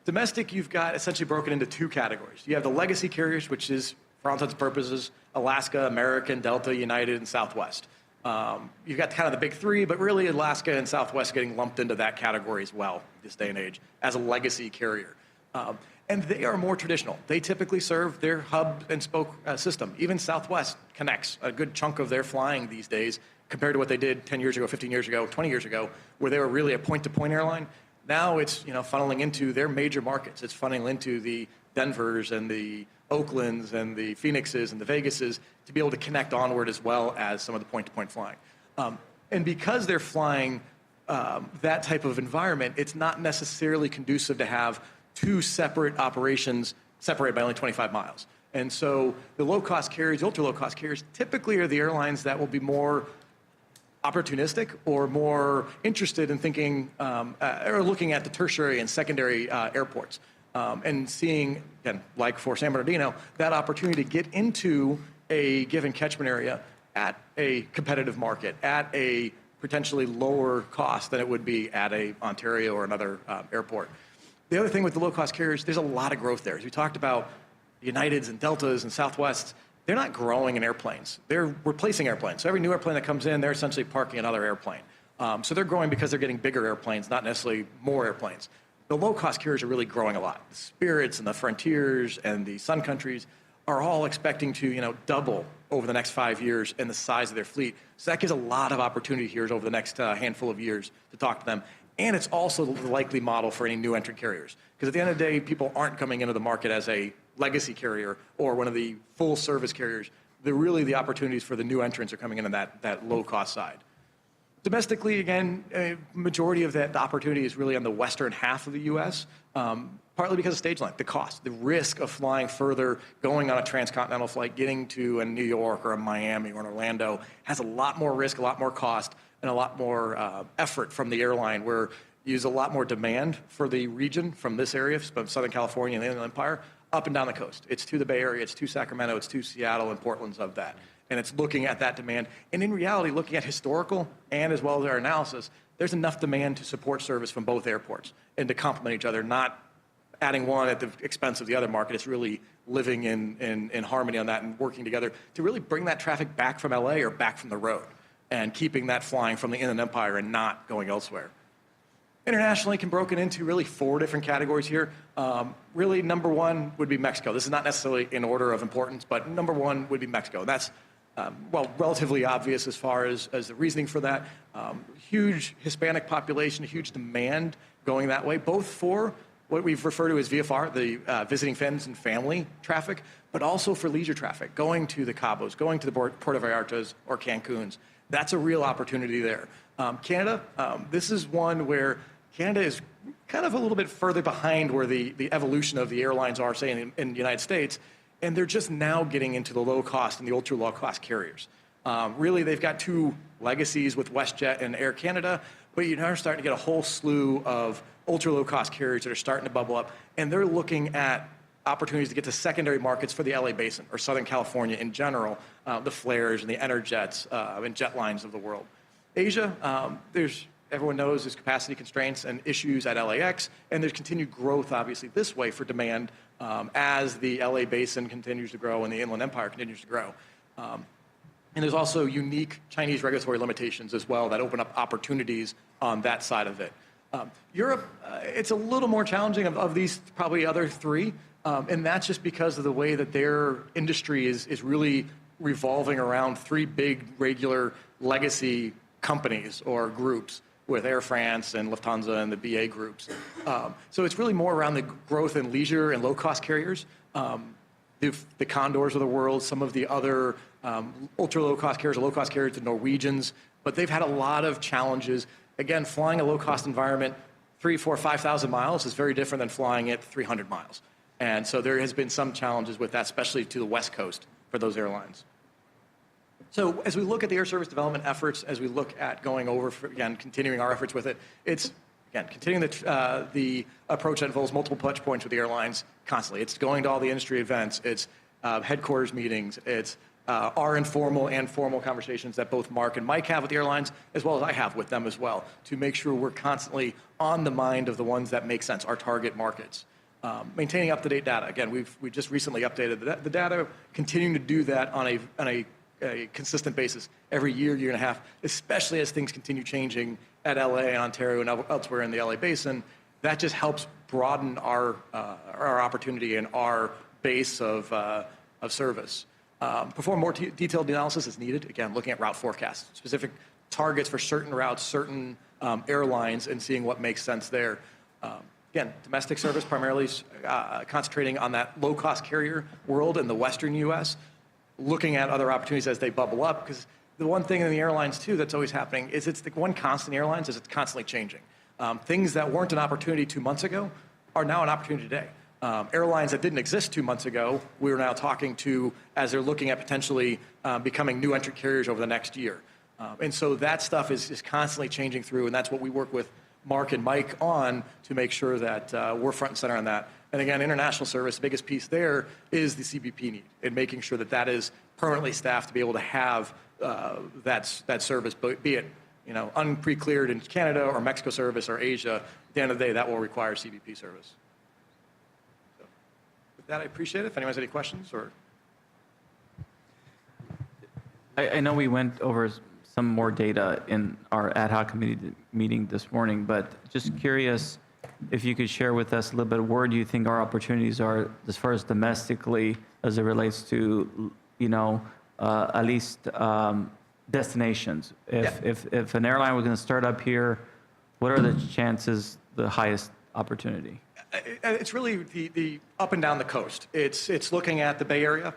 Domestic, you've got essentially broken into 2 categories. You have the legacy carriers, which is, for all intents and purposes, Alaska, American, Delta, United, and Southwest. You've got kind of the big 3, but really Alaska and Southwest getting lumped into that category as well this day and age as a legacy carrier. And they are more traditional. They typically serve their hub and spoke system. Even Southwest connects a good chunk of their flying these days compared to what they did 10 years ago, 15 years ago, 20 years ago, where they were really a point-to-point airline. Now it's funneling into their major markets. It's funneling into the Denvers and the Oaklands and the Phoenixes and the Vegases to be able to connect onward as well as some of the point-to-point flying. And because they're flying that type of environment, it's not necessarily conducive to have two separate operations separated by only 25 miles. And so the low-cost carriers, ultra-low-cost carriers, typically are the airlines that will be more opportunistic or more interested in thinking or looking at the tertiary and secondary airports and seeing, again, like for San Bernardino, that opportunity to get into a given catchment area at a competitive market, at a potentially lower cost than it would be at a Ontario or another airport. The other thing with the low-cost carriers, there's a lot of growth there. As we talked about, Uniteds and Deltas and Southwests, they're not growing in airplanes. They're replacing airplanes. So every new airplane that comes in, they're essentially parking another airplane. So they're growing because they're getting bigger airplanes, not necessarily more airplanes. The low-cost carriers are really growing a lot. The Spirits and the Frontiers and the Sun Countries are all expecting to, double over the next 5 years in the size of their fleet. So that gives a lot of opportunity here over the next handful of years to talk to them. And it's also the likely model for any new entrant carriers. Because at the end of the day, people aren't coming into the market as a legacy carrier or one of the full service carriers. The opportunities for the new entrants are coming in on that low cost side. Domestically, again, a majority of that opportunity is really on the western half of the U.S., partly because of stage length, the cost, the risk of flying further, going on a transcontinental flight, getting to a New York or a Miami or an Orlando has a lot more risk, a lot more cost, and a lot more effort from the airline, where you use a lot more demand for the region from this area, from Southern California and the Inland Empire, up and down the coast. It's to the Bay Area, it's to Sacramento, it's to Seattle and Portland's of that. And it's looking at that demand. And in reality, looking at historical and as well as our analysis, there's enough demand to support service from both airports and to complement each other, not adding one at the expense of the other market. It's really living in harmony on that and working together to really bring that traffic back from LA or back from the road and keeping that flying from the Inland Empire and not going elsewhere. Internationally can be broken into really 4 different categories here. Really, number one would be Mexico. This is not necessarily in order of importance, but number one would be Mexico. That's, relatively obvious as far as the reasoning for that. Huge Hispanic population, huge demand going that way, both for what we've referred to as VFR, the visiting friends and family traffic, but also for leisure traffic, going to the Cabos, going to the Puerto Vallartas or Cancuns. That's a real opportunity there. Canada, this is one where Canada is kind of a little bit further behind where the evolution of the airlines are, say, in the United States, and they're just now getting into the low cost and the ultra low cost carriers. Really, they've got 2 legacies with WestJet and Air Canada, but you're now starting to get a whole slew of ultra low cost carriers that are starting to bubble up, and they're looking at opportunities to get to secondary markets for the LA Basin or Southern California in general, the Flares and the Enerjets and jet lines of the world. Asia, everyone knows there's capacity constraints and issues at LAX, and there's continued growth, obviously, this way for demand as the LA Basin continues to grow and the Inland Empire continues to grow. And there's also unique Chinese regulatory limitations as well that open up opportunities on that side of it. Europe, it's a little more challenging of these probably other 3, and that's just because of the way that their industry is really revolving around 3 big regular legacy companies or groups with Air France and Lufthansa and the BA groups. So it's really more around the growth in leisure and low-cost carriers. The Condors of the world, some of the other ultra low-cost carriers, or low-cost carriers, the Norwegians, but they've had a lot of challenges. Again, flying a low-cost environment 3, 4, 5,000 miles is very different than flying it 300 miles. And so there has been some challenges with that, especially to the West Coast for those airlines. So as we look at the air service development efforts, as we look at going over, again, continuing our efforts with it, it's, again, continuing the approach that involves multiple touch points with the airlines constantly. It's going to all the industry events. It's headquarters meetings. It's our informal and formal conversations that both Mark and Mike have with the airlines, as well as I have with them as well, to make sure we're constantly on the mind of the ones that make sense, our target markets. Maintaining up-to-date data. Again, we just recently updated the data, continuing to do that on a consistent basis every year and a half, especially as things continue changing at LA and Ontario and elsewhere in the LA Basin. that just helps broaden our opportunity and our base of service. Perform more detailed analysis as needed. Again, looking at route forecasts, specific targets for certain routes, certain airlines, and seeing what makes sense there. Again, domestic service primarily concentrating on that low-cost carrier world in the Western U.S., looking at other opportunities as they bubble up, because the one thing in the airlines, too, that's always happening is it's the one constant in airlines is it's constantly changing. Things that weren't an opportunity 2 months ago are now an opportunity today. Airlines that didn't exist 2 months ago, we are now talking to as they're looking at potentially becoming new entry carriers over the next year. And so that stuff is constantly changing through, and that's what we work with Mark and Mike on to make sure that we're front and center on that. And again, international service, the biggest piece there is the CBP need and making sure that that is permanently staffed to be able to have that service, be it unpre-cleared in Canada or Mexico service or Asia. At the end of the day, that will require CBP service. So, with that, I appreciate it. If anyone has any questions or. I know we went over some more data in our ad hoc committee meeting this morning, but just curious if you could share with us a little bit, where do you think our opportunities are as far as domestically as it relates to, at least destinations? If an airline was going to start up here, what are the chances, the highest opportunity? It's really the up and down the coast. It's looking at the Bay Area,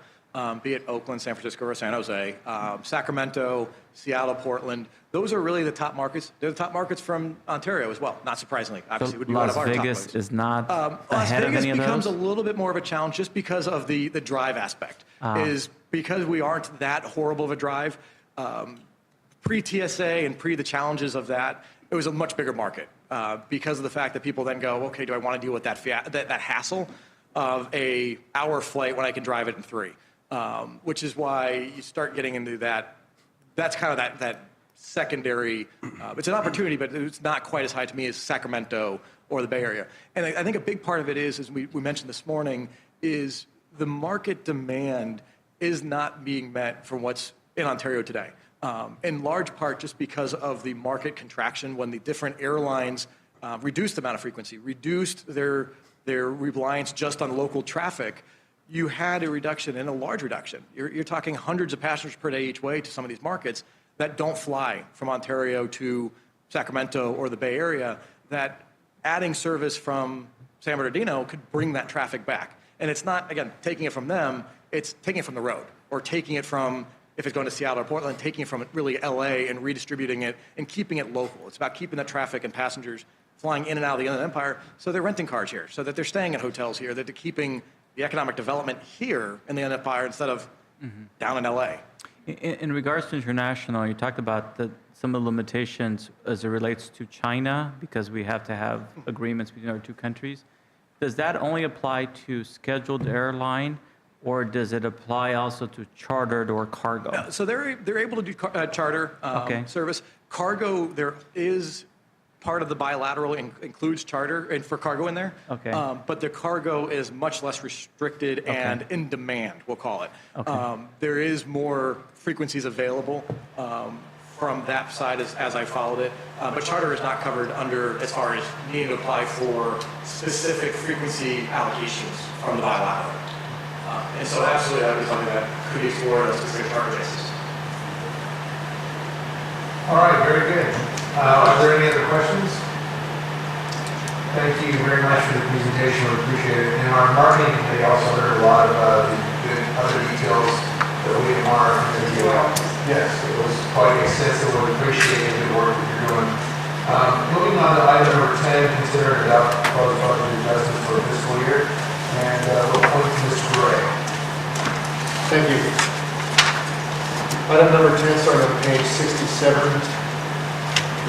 be it Oakland, San Francisco, or San Jose, Sacramento, Seattle, Portland. Those are really the top markets. They're the top markets from Ontario as well, not surprisingly. Obviously, would be one of our top Las Vegas ones. is not Las ahead Vegas of any of becomes those? a little bit more of a challenge just because of the drive aspect. Is because we aren't that horrible of a drive. Pre-TSA and pre the challenges of that, it was a much bigger market because of the fact that people then go, okay, do I want to deal with that hassle of a hour flight when I can drive it in 3? Which is why you start getting into that. That's kind of that secondary. It's an opportunity, but it's not quite as high to me as Sacramento or the Bay Area. And I think a big part of it is, as we mentioned this morning, is the market demand is not being met from what's in Ontario today. In large part just because of the market contraction when the different airlines reduced the amount of frequency, reduced their reliance just on local traffic. You had a reduction, and a large reduction. You're talking hundreds of passengers per day each way to some of these markets that don't fly from Ontario to Sacramento or the Bay Area, that adding service from San Bernardino could bring that traffic back. And it's not, again, taking it from them, it's taking it from the road, or taking it from, if it's going to Seattle or Portland, taking it from really LA and redistributing it and keeping it local. It's about keeping the traffic and passengers flying in and out of the Inland Empire so they're renting cars here, so that they're staying in hotels here, that they're keeping the economic development here in the Inland Empire instead of down in LA. In regards to international, you talked about some of the limitations as it relates to China, because we have to have agreements between our two countries. Does that only apply to scheduled airline, or does it apply also to chartered or cargo? So they're able to do charter service. Cargo, there is part of the bilateral includes charter and for cargo in there. Okay. But the cargo is much less restricted and in demand, we'll call it. Okay. There is more frequencies available from that side as I followed it. But charter is not covered under as far as needing to apply for specific frequency allocations from the bilateral. And so absolutely that would be something that could be explored on a specific charter basis. All right, very good. Are there any other questions? Thank you very much for the presentation. We appreciate it. And our marketing committee also heard a lot of the good other details that we are going to do. Yes, it was quite extensive. We appreciate the work that you're doing. Moving on to item number 10, consider and adopt proposed budget adjustments for fiscal year. And we'll point to Mr. Gray. Thank you. Item number 10, starting on page 67,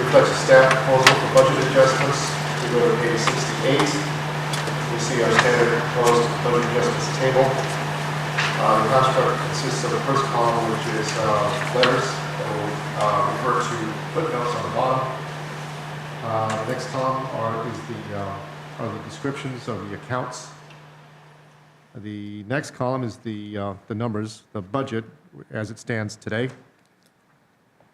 reflects a staff proposal for budget adjustments. We go to page 68. We see our standard proposed budget adjustments table. The construct consists of the first column, which is letters that will refer to footnotes on the bottom. The next column are the descriptions of the accounts. The next column is the numbers, the budget as it stands today.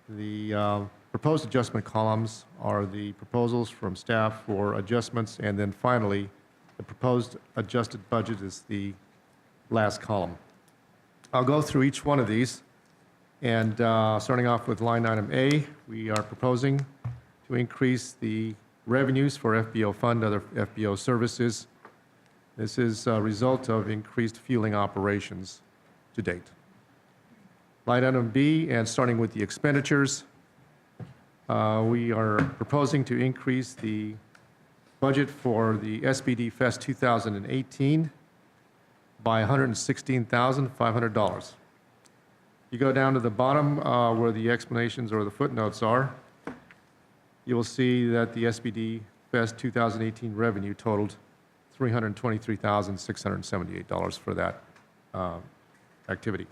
The proposed adjustment columns are the proposals from staff for adjustments, and then finally, the proposed adjusted budget is the last column. I'll go through each one of these, and starting off with line item A, we are proposing to increase the revenues for FBO fund, other FBO services. This is a result of increased fueling operations to date. Line item B, and starting with the expenditures, we are proposing to increase the budget for the SBD Fest 2018 by $116,500. You go down to the bottom where the explanations or the footnotes are, you will see that the SBD Fest 2018 revenue totaled $323,678 for that activity.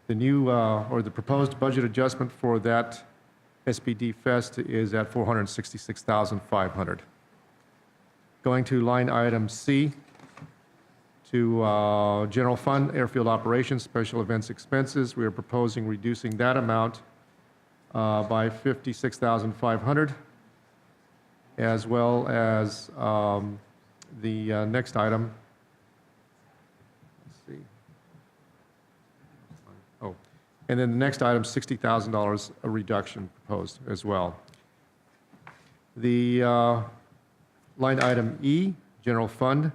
The new or the proposed budget adjustment for that SBD Fest is at $466,500. Going to line item C, to general fund, airfield operations, special events expenses, we are proposing reducing that amount by $56,500, as well as the next item. Let's see. Oh, and then the next item, $60,000, a reduction proposed as well. The line item E, general fund,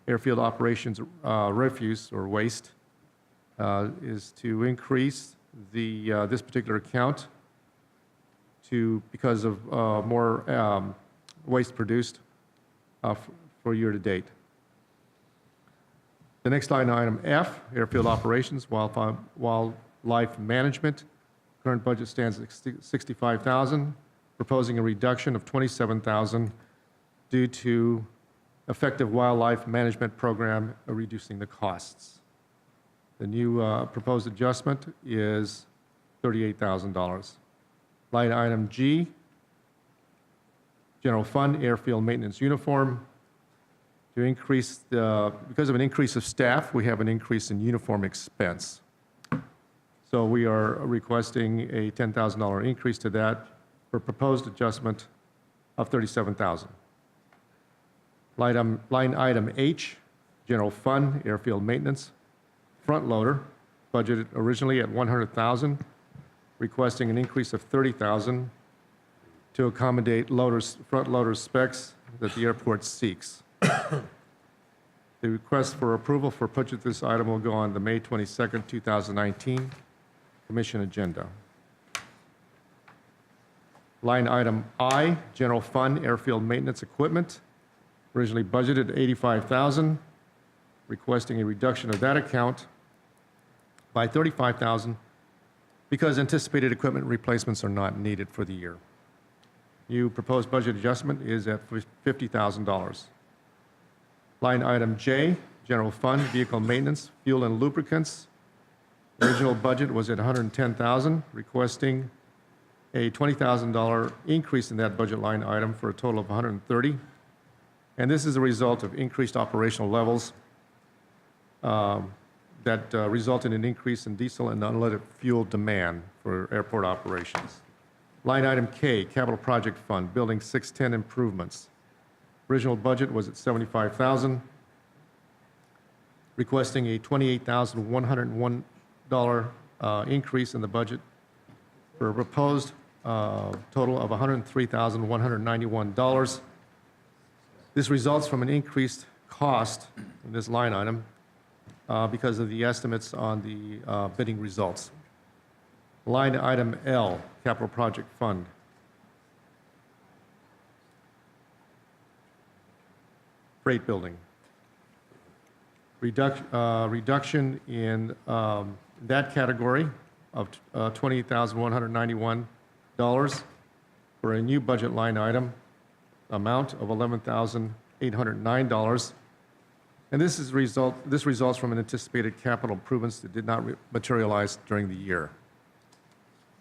airfield operations refuse or waste, is to increase the this particular account because of more waste produced for year to date. The next line item F, airfield operations, wildlife management. Current budget stands at $65,000, proposing a reduction of $27,000 due to effective wildlife management program reducing the costs. The new proposed adjustment is $38,000. Line item G, general fund, airfield maintenance uniform. To increase because of an increase of staff, we have an increase in uniform expense. So we are requesting a $10,000 increase to that for proposed adjustment of $37,000. Line item H, general fund, airfield maintenance, front loader, budgeted originally at $100,000, requesting an increase of $30,000 to accommodate front loader specs that the airport seeks. The request for approval for budget this item will go on the May 22nd, 2019 Commission agenda. Line item I, general fund, airfield maintenance equipment, originally budgeted at $85,000, requesting a reduction of that account by $35,000 because anticipated equipment replacements are not needed for the year. New proposed budget adjustment is at $50,000. Line item J, general fund, vehicle maintenance, fuel and lubricants. Original budget was at $110,000, requesting a $20,000 increase in that budget line item for a total of $130,000. And this is a result of increased operational levels that resulted in an increase in diesel and unleaded fuel demand for airport operations. Line item K, capital project fund, building 610 improvements. Original budget was at $75,000, requesting a $28,101 increase in the budget for a proposed total of $103,191. This results from an increased cost in this line item because of the estimates on the bidding results. Line item L, capital project fund. Freight building. Reduction in that category of $28,191 for a new budget line item amount of $11,809. And this results from an anticipated capital improvements that did not materialize during the year.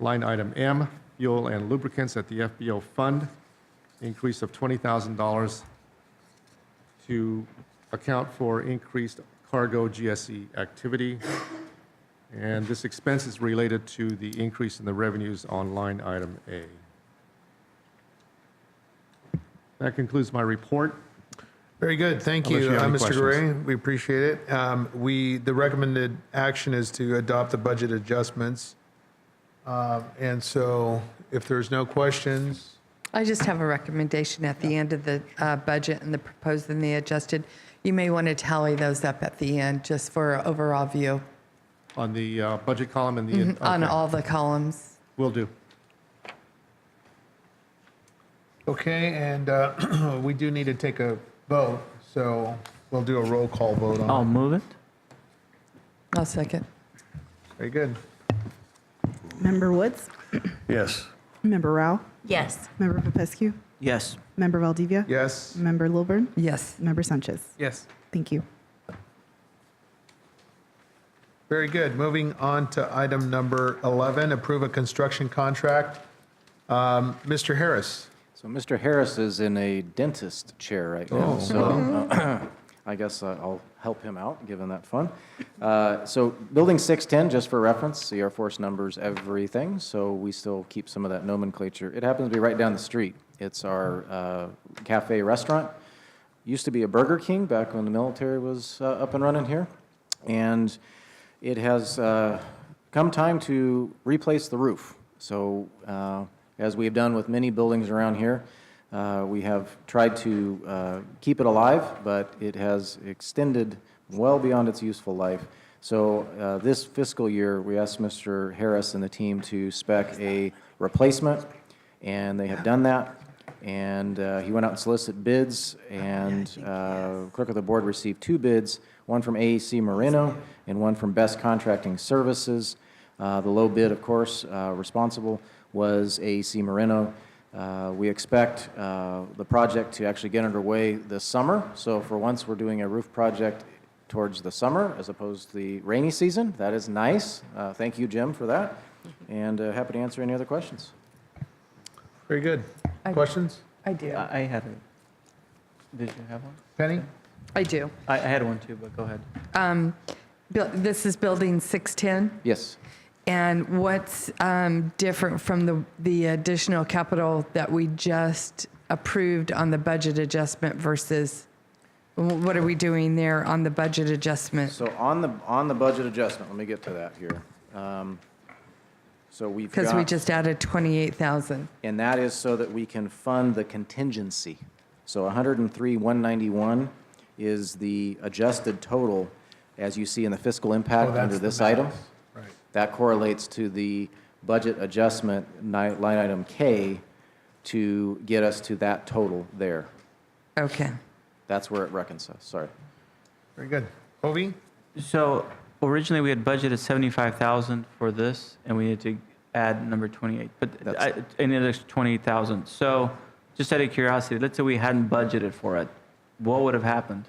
Line item M, fuel and lubricants at the FBO fund, increase of $20,000 to account for increased cargo GSE activity. And this expense is related to the increase in the revenues on line item A. That concludes my report. Very good. Thank Unless you, you have any Mr. Gray. questions. We appreciate it. The recommended action is to adopt the budget adjustments. And so if there's no questions, I just have a recommendation at the end of the budget and the proposed and the adjusted. You may want to tally those up at the end, just for an overall view On the budget column and the... on okay. all the columns. Will do. okay, and we do need to take a vote, so we'll do a roll call vote on I'll it. move it. I'll second. Very good. Member Woods? Yes. Member Rao? Yes. Member Popescu? Yes. Member Valdivia? Yes. Member Lilburn? Yes. Member Sanchez? Yes. Thank you. Very good. Moving on to item number 11, approve a construction contract. Mr. Harris. So Mr. Harris is in a dentist chair right now, so I guess I'll help him out, given that fun. So Building 610, just for reference, the Air Force numbers everything, so we still keep some of that nomenclature. It happens to be right down the street. It's our cafe restaurant. Used to be a Burger King back when the military was up and running here. And it has come time to replace the roof. So as we have done with many buildings around here, we have tried to keep it alive, but it has extended well beyond its useful life. So this fiscal year, we asked Mr. Harris and the team to spec a replacement, and they have done that. And he went out and solicited bids, and clerk of the board received 2 bids, one from AEC Moreno and one from Best Contracting Services. The low bid, of course, responsible was AEC Moreno. We expect the project to actually get underway this summer. So for once, we're doing a roof project towards the summer as opposed to the rainy season. That is nice. Thank you, Jim, for that. And happy to answer any other questions. Very good. Questions? I do. I had a, did you have one? Penny? I do. I had one too, but go ahead. This is Building 610. Yes. And what's different from the additional capital that we just approved on the budget adjustment versus what are we doing there on the budget adjustment? So on the budget adjustment, let me get to that here. So we've got... Because we just added 28,000. And that is so that we can fund the contingency. So 103,191 is the adjusted total, as you see in the fiscal impact under this item. Right. That correlates to the budget adjustment line item K to get us to that total there. Okay. That's where it reconciles, sorry. Very good. Hovey? So originally, we had budgeted 75,000 for this, and we need to add number 28, but another 28,000. So just out of curiosity, let's say we hadn't budgeted for it, what would have happened?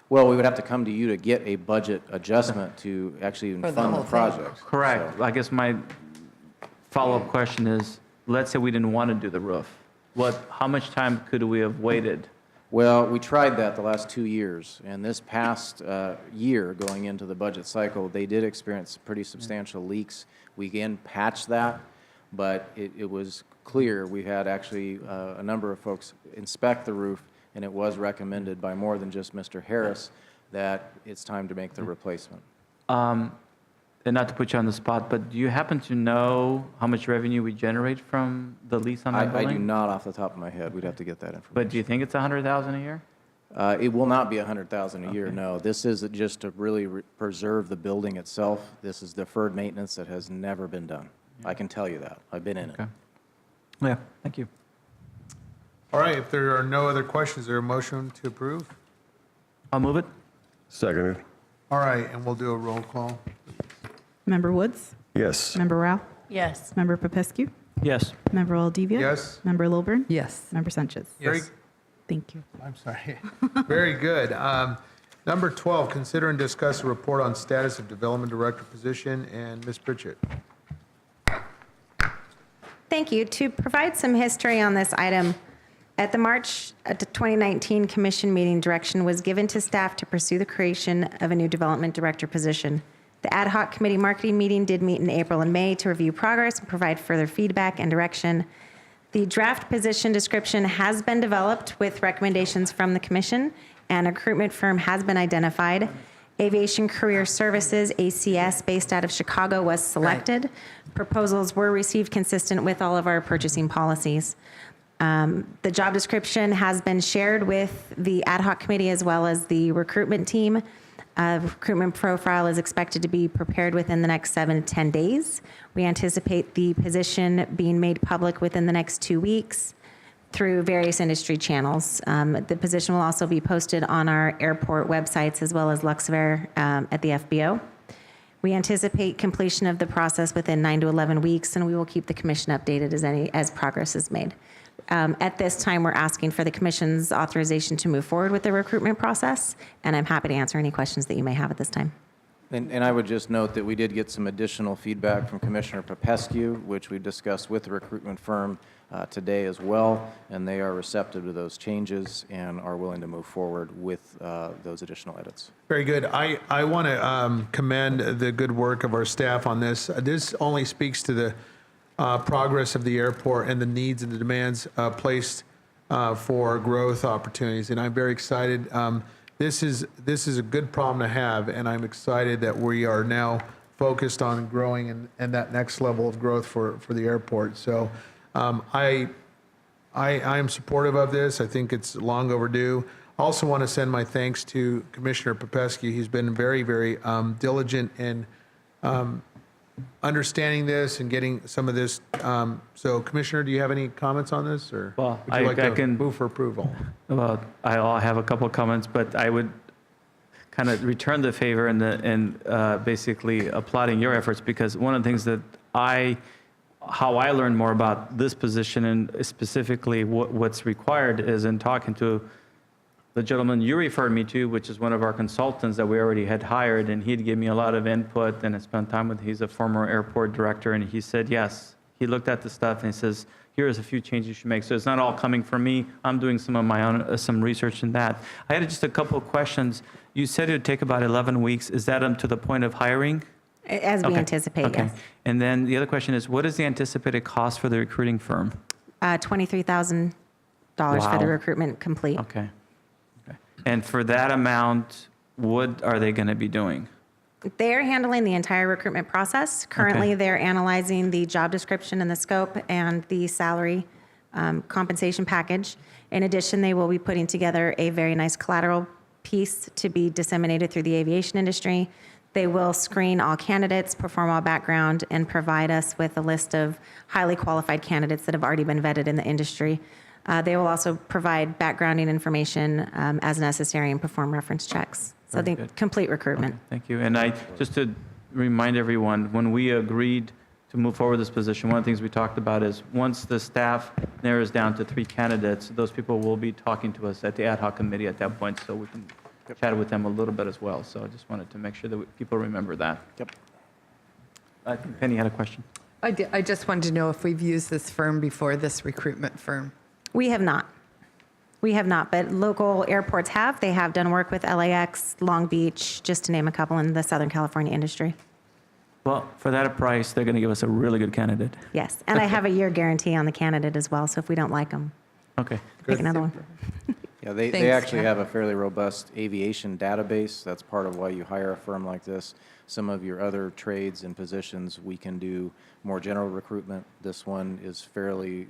Well, we would have to come to you to get a budget adjustment to actually even For the fund the whole thing. project. Correct. So- I guess my follow-up question is, let's say we didn't want to do the roof. How much time could we have waited? Well, we tried that the last 2 years, and this past year, going into the budget cycle, they did experience pretty substantial leaks. We again patched that, but it was clear. We had actually a number of folks inspect the roof, and it was recommended by more than just Mr. Harris that it's time to make the replacement. And not to put you on the spot, but do you happen to know how much revenue we generate from the lease on that I building? do not off the top of my head. We'd have to get that information. But do you think it's 100,000 a year? It will not be 100,000 a year, no. This is just to really preserve the building itself. This is deferred maintenance that has never been done. I can tell you that. I've been in it. Okay. Yeah, thank you. All right, if there are no other questions, is there a motion to approve? I'll move it. Seconded. All right, and we'll do a roll call. Member Woods? Yes. Member Rao? Yes. Member Popescu? Yes. Member Valdivia? Yes? Member Lilburn? Yes. Member Sanchez? Very- Yes. Thank you. I'm sorry. Very good. Number 12, consider and discuss a report on status of development director position, and Ms. Pritchett. Thank you. To provide some history on this item, at the March 2019 commission meeting, direction was given to staff to pursue the creation of a new development director position. The ad hoc committee marketing meeting did meet in April and May to review progress and provide further feedback and direction. The draft position description has been developed with recommendations from the commission, and a recruitment firm has been identified. Aviation Career Services, ACS, based out of Chicago, was selected. Proposals were received consistent with all of our purchasing policies. The job description has been shared with the ad hoc committee as well as the recruitment team. Recruitment profile is expected to be prepared within the next 7 to 10 days. We anticipate the position being made public within the next 2 weeks through various industry channels. The position will also be posted on our airport websites as well as Luxair at the FBO. We anticipate completion of the process within 9 to 11 weeks, and we will keep the commission updated as progress is made. At this time, we're asking for the commission's authorization to move forward with the recruitment process, and I'm happy to answer any questions that you may have at this time. And I would just note that we did get some additional feedback from Commissioner Popescu, which we discussed with the recruitment firm today as well, and they are receptive to those changes and are willing to move forward with those additional edits. Very good. I want to commend the good work of our staff on this. This only speaks to the progress of the airport and the needs and the demands placed for growth opportunities, and I'm very excited. This is a good problem to have, and I'm excited that we are now focused on growing and that next level of growth for the airport. So I am supportive of this. I think it's long overdue. I also want to send my thanks to Commissioner Popescu. He's been very, very diligent in understanding this and getting some of this. So, Commissioner, do you have any comments on this, or Well, would you like I to can move for approval? Well, I'll have a couple of comments, but I would kind of return the favor and basically applauding your efforts, because one of the things that how I learned more about this position and specifically what's required is in talking to the gentleman you referred me to, which is one of our consultants that we already had hired, and he'd give me a lot of input, and I spent time with, he's a former airport director, and he said, yes, he looked at the stuff and he says, here's a few changes you should make. So it's not all coming from me. I'm doing some of my own, some research in that. I had just a couple of questions. You said it would take about 11 weeks. Is that to the point of hiring? As we anticipate, Okay. yes. And then the other question is, what is the anticipated cost for the recruiting firm? $23,000 for Wow. the recruitment complete. Okay. And for that amount, what are they going to be doing? They're handling the entire recruitment process. Currently, Okay. they're analyzing the job description and the scope and the salary compensation package. In addition, they will be putting together a very nice collateral piece to be disseminated through the aviation industry. They will screen all candidates, perform all background, and provide us with a list of highly qualified candidates that have already been vetted in the industry. They will also provide backgrounding information as necessary and perform reference checks. So Very the good. complete recruitment. Okay, thank you. And just to remind everyone, when we agreed to move forward this position, one of the things we talked about is once the staff narrows down to 3 candidates, those people will be talking to us at the ad hoc committee at that point, so we can chat with them a little bit as well. So I just wanted to make sure that people remember that. Yep. I think Penny had a question. I just wanted to know if we've used this firm before, this recruitment firm. We have not. We have not, but local airports have. They have done work with LAX, Long Beach, just to name a couple in the Southern California industry. Well, for that price, they're going to give us a really good candidate. Yes, and I have a year guarantee on the candidate as well, so if we don't like them, Okay. pick another one. Yeah, they Thanks, actually Jeff. have a fairly robust aviation database. That's part of why you hire a firm like this. Some of your other trades and positions, we can do more general recruitment. This one is fairly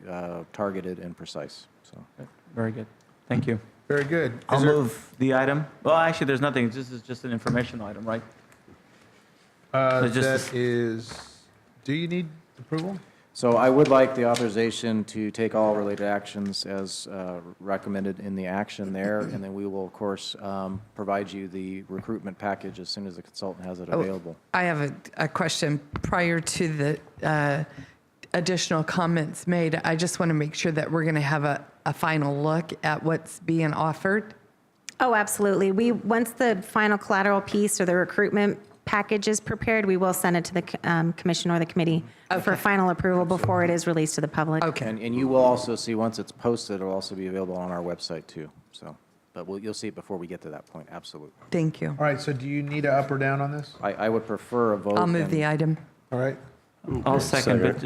targeted and precise, so. Very good. Thank you. Very good. I'll Is there- move the item. Well, actually, there's nothing. This is just an informational item, right? So just- That is, do you need approval? So I would like the authorization to take all related actions as recommended in the action there, and then we will, of course, provide you the recruitment package as soon as the consultant has it available. I have a question prior to the additional comments made. I just want to make sure that we're going to have a final look at what's being offered. Oh, absolutely. Once the final collateral piece or the recruitment package is prepared, we will send it to the commission or the committee for Okay. final approval before it is released to the public. Okay. And you will also see, once it's posted, it'll also be available on our website too, so. but you'll see it before we get to that point, absolutely. Thank you. All right, so do you need a up or down on this? I would prefer a vote. I'll move and- the item. All right, I'll second, but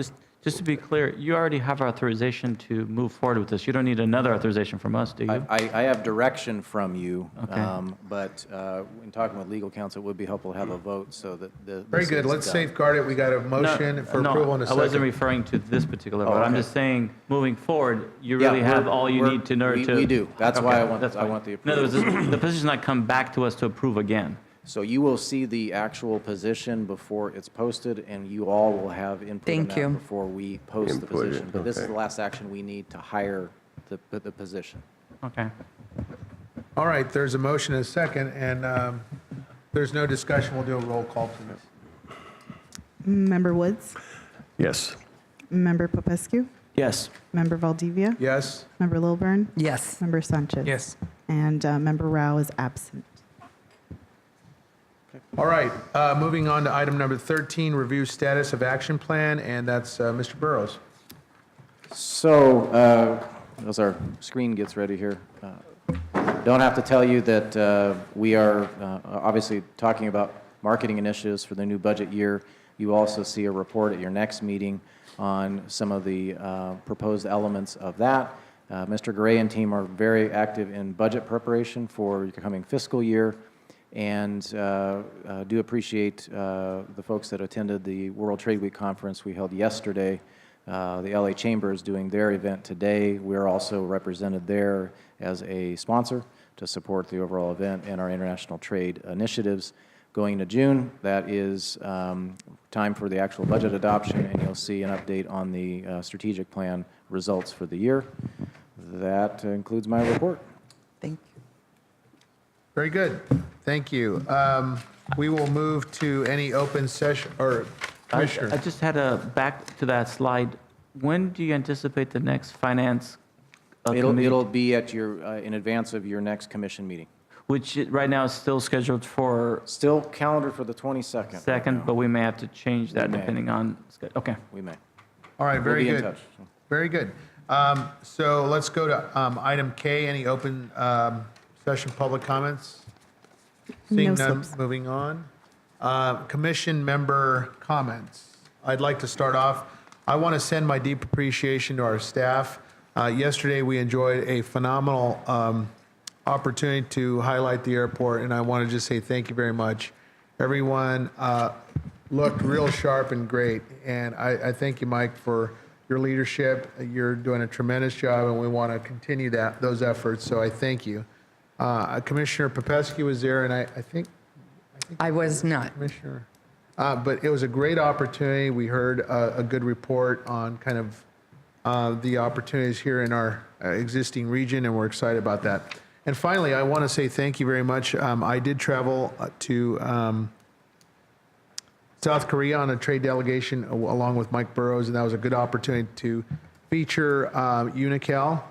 just to be clear, you already have authorization to move forward with this. You don't need another authorization from us, do you? I have direction from you, Okay. but in talking with legal counsel, it would be helpful to have a vote so that the. very this good. is Let's done. safeguard it. We got a motion for No, approval in a I wasn't second. referring to this particular Oh, vote. I'm okay. just saying, moving forward, you Yeah, really have we're- all you we're- need to know we- to. we do. That's why I want- that's I fine. want the In other words, approval. the position's not come back to us to approve again. So you will see the actual position before it's posted, and you all will have input on Thank that you. before we post the position. But this is the last action we need to hire the position. Okay. All right, there's a motion and a second, and there's no discussion. We'll do a roll call, please. Member Woods, Yes. Member Popescu, Yes. Member Valdivia, Yes? Member Lilburn, Yes. Member Sanchez. Yes. And Member Rao is absent. All right, moving on to item number 13, review status of action plan, and that's Mr. Burrows. So, as our screen gets ready here, don't have to tell you that we are obviously talking about marketing initiatives for the new budget year. You also see a report at your next meeting on some of the proposed elements of that. Mr. Gray and team are very active in budget preparation for the coming fiscal year, and do appreciate the folks that attended the World Trade Week conference we held yesterday. The LA Chamber is doing their event today. We're also represented there as a sponsor to support the overall event and our international trade initiatives. Going to June, that is time for the actual budget adoption, and you'll see an update on the strategic plan results for the year. That includes my report. Thank you. Very good, thank you. We will move to any open session, or I Commissioner. just had a, back to that slide. When do you anticipate the next finance committee? It'll be at your, in advance of your next commission meeting. Which right now is still scheduled for Still calendared for the 22nd. right second, now. but we may have to change that We may. depending on, okay. We may. All right, very We'll be in good. touch. Very good. So let's go to item K, any open session public comments? Seeing No none, slips. moving on. Commission member comments. I'd like to start off. I want to send my deep appreciation to our staff. Yesterday, we enjoyed a phenomenal opportunity to highlight the airport, and I want to just say thank you very much. Everyone looked real sharp and great, and I thank you, Mike, for your leadership. You're doing a tremendous job, and we want to continue those efforts, so I thank you. Commissioner Popescu was there, and I think I was not. Commissioner, but it was a great opportunity. We heard a good report on kind of the opportunities here in our existing region, and we're excited about that. And finally, I want to say thank you very much. I did travel to South Korea on a trade delegation along with Mike Burrows, and that was a good opportunity to feature Unical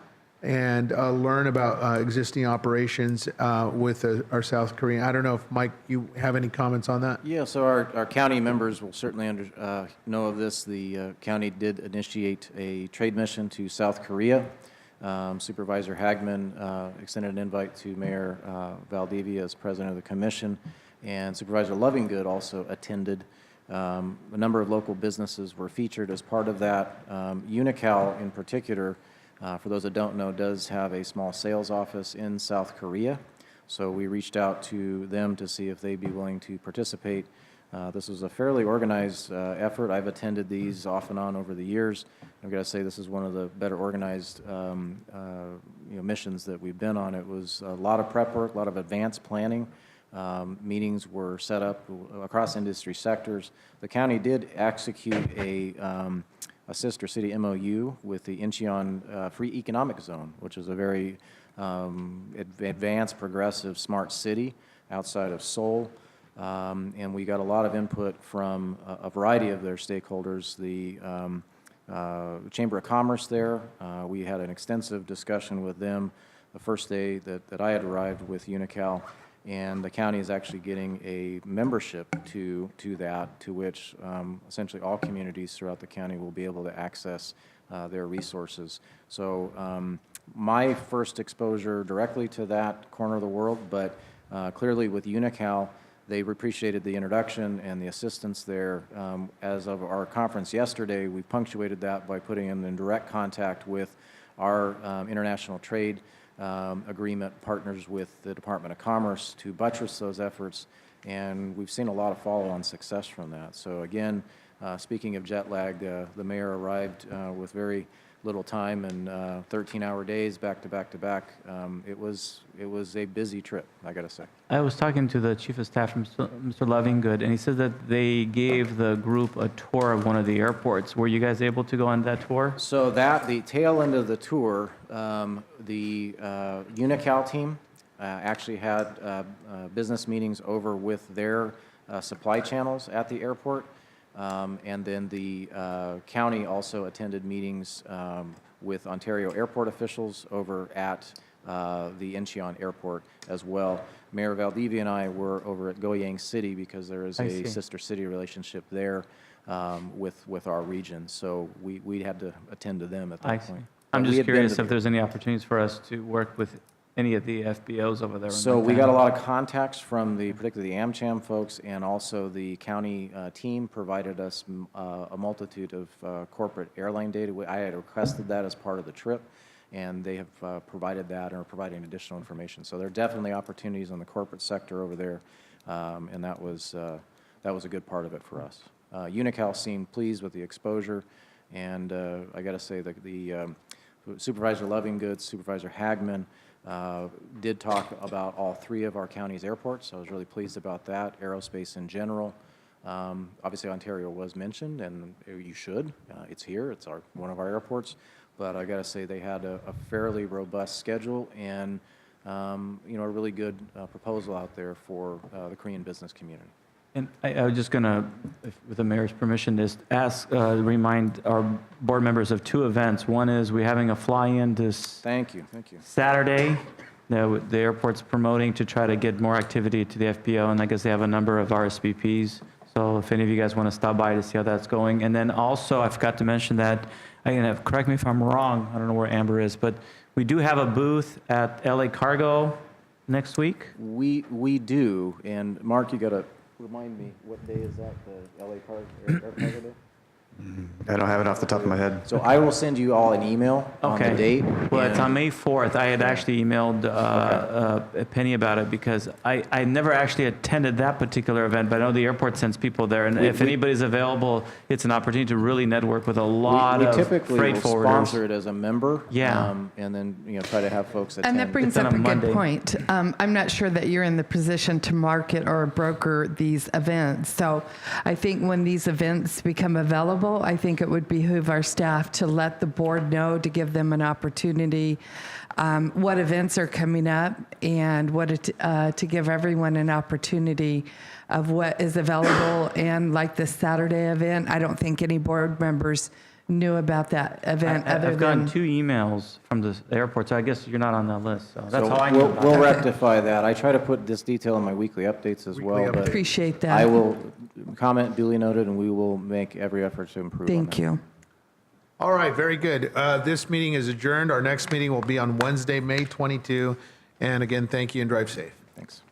and learn about existing operations with our South Korean. I don't know if, Mike, you have any comments on that? Yeah, so our county members will certainly know of this. The county did initiate a trade mission to South Korea. Supervisor Hagman extended an invite to Mayor Valdivia as president of the commission, and Supervisor Lovingood also attended. A number of local businesses were featured as part of that. Unical, in particular, for those that don't know, does have a small sales office in South Korea. So we reached out to them to see if they'd be willing to participate. This was a fairly organized effort. I've attended these off and on over the years. I've got to say this is one of the better organized missions that we've been on. It was a lot of prep work, a lot of advanced planning. Meetings were set up across industry sectors. The county did execute a sister city MOU with the Incheon Free Economic Zone, which is a very advanced, progressive, smart city outside of Seoul. And we got a lot of input from a variety of their stakeholders. The Chamber of Commerce there, we had an extensive discussion with them the first day that I had arrived with Unical. And the county is actually getting a membership to that, to which essentially all communities throughout the county will be able to access their resources. So my first exposure directly to that corner of the world, but clearly with Unical, they appreciated the introduction and the assistance there. As of our conference yesterday, we punctuated that by putting them in direct contact with our international trade agreement partners with the Department of Commerce to buttress those efforts, and we've seen a lot of follow-on success from that. So again, speaking of jet lag, the mayor arrived with very little time and 13-hour days back to back to back. It was a busy trip, I got to say. I was talking to the chief of staff, Mr. Lovingood, and he said that they gave the group a tour of one of the airports. Were you guys able to go on that tour? So the tail end of the tour, the Unical team actually had business meetings over with their supply channels at the airport. And then the county also attended meetings with Ontario airport officials over at the Incheon Airport as well. Mayor Valdivia and I were over at Goyang City because there is a sister city relationship there with our region. So we had to attend to them at that point. I'm But we just had been curious to if the- there's any opportunities for us to work with any of the FBOs over there. in So we Montana. got a lot of contacts from particularly the AmCham folks, and also the county team provided us a multitude of corporate airline data. I had requested that as part of the trip, and they have provided that and are providing additional information. So there are definitely opportunities in the corporate sector over there, and that was a good part of it for us. Unical seemed pleased with the exposure, and I got to say that the Supervisor Lovingood, Supervisor Hagman, did talk about all three of our county's airports. I was really pleased about that. Aerospace in general. Obviously, Ontario was mentioned, and you should. It's here. It's one of our airports. But I got to say, they had a fairly robust schedule and a really good proposal out there for the Korean business community. And I was just going to, with the mayor's permission, just remind our board members of two events. One is we're having a fly-in this Thank you. Saturday. The airport's promoting to try to get more activity to the FBO, and I guess they have a number of RSVPs. So if any of you guys want to stop by to see how that's going. And then also, I forgot to mention that, correct me if I'm wrong, I don't know where Amber is, but we do have a booth at LA Cargo next week. We do. And Mark, you got to remind me, what day is that, the LA Air Cargo Day? I don't have it off the top of my head. So I will send you all an email on the date. Well, it's and- on May 4th. I had actually emailed Penny about it because I never actually attended that particular event, but I know the airport sends people there. And if anybody's available, it's an opportunity to really network with a lot of We typically freight will forwarders. sponsor it as a member. Yeah. And then, try to have folks attend. And that brings It's on up a a Monday. good point. I'm not sure that you're in the position to market or broker these events. So I think when these events become available, I think it would behoove our staff to let the board know, to give them an opportunity, what events are coming up, and to give everyone an opportunity of what is available. And like the Saturday event, I don't think any board members knew about that event other I've than... gotten 2 emails from the airport, so I guess you're not on that list. So that's So how I knew about we'll it. rectify that. I try to put this detail in my weekly updates as well, but Appreciate that. I will comment duly noted, and we will make every effort to improve on Thank that. you. All right, very good. This meeting is adjourned. Our next meeting will be on Wednesday, May 22. And again, thank you and drive safe. Thanks.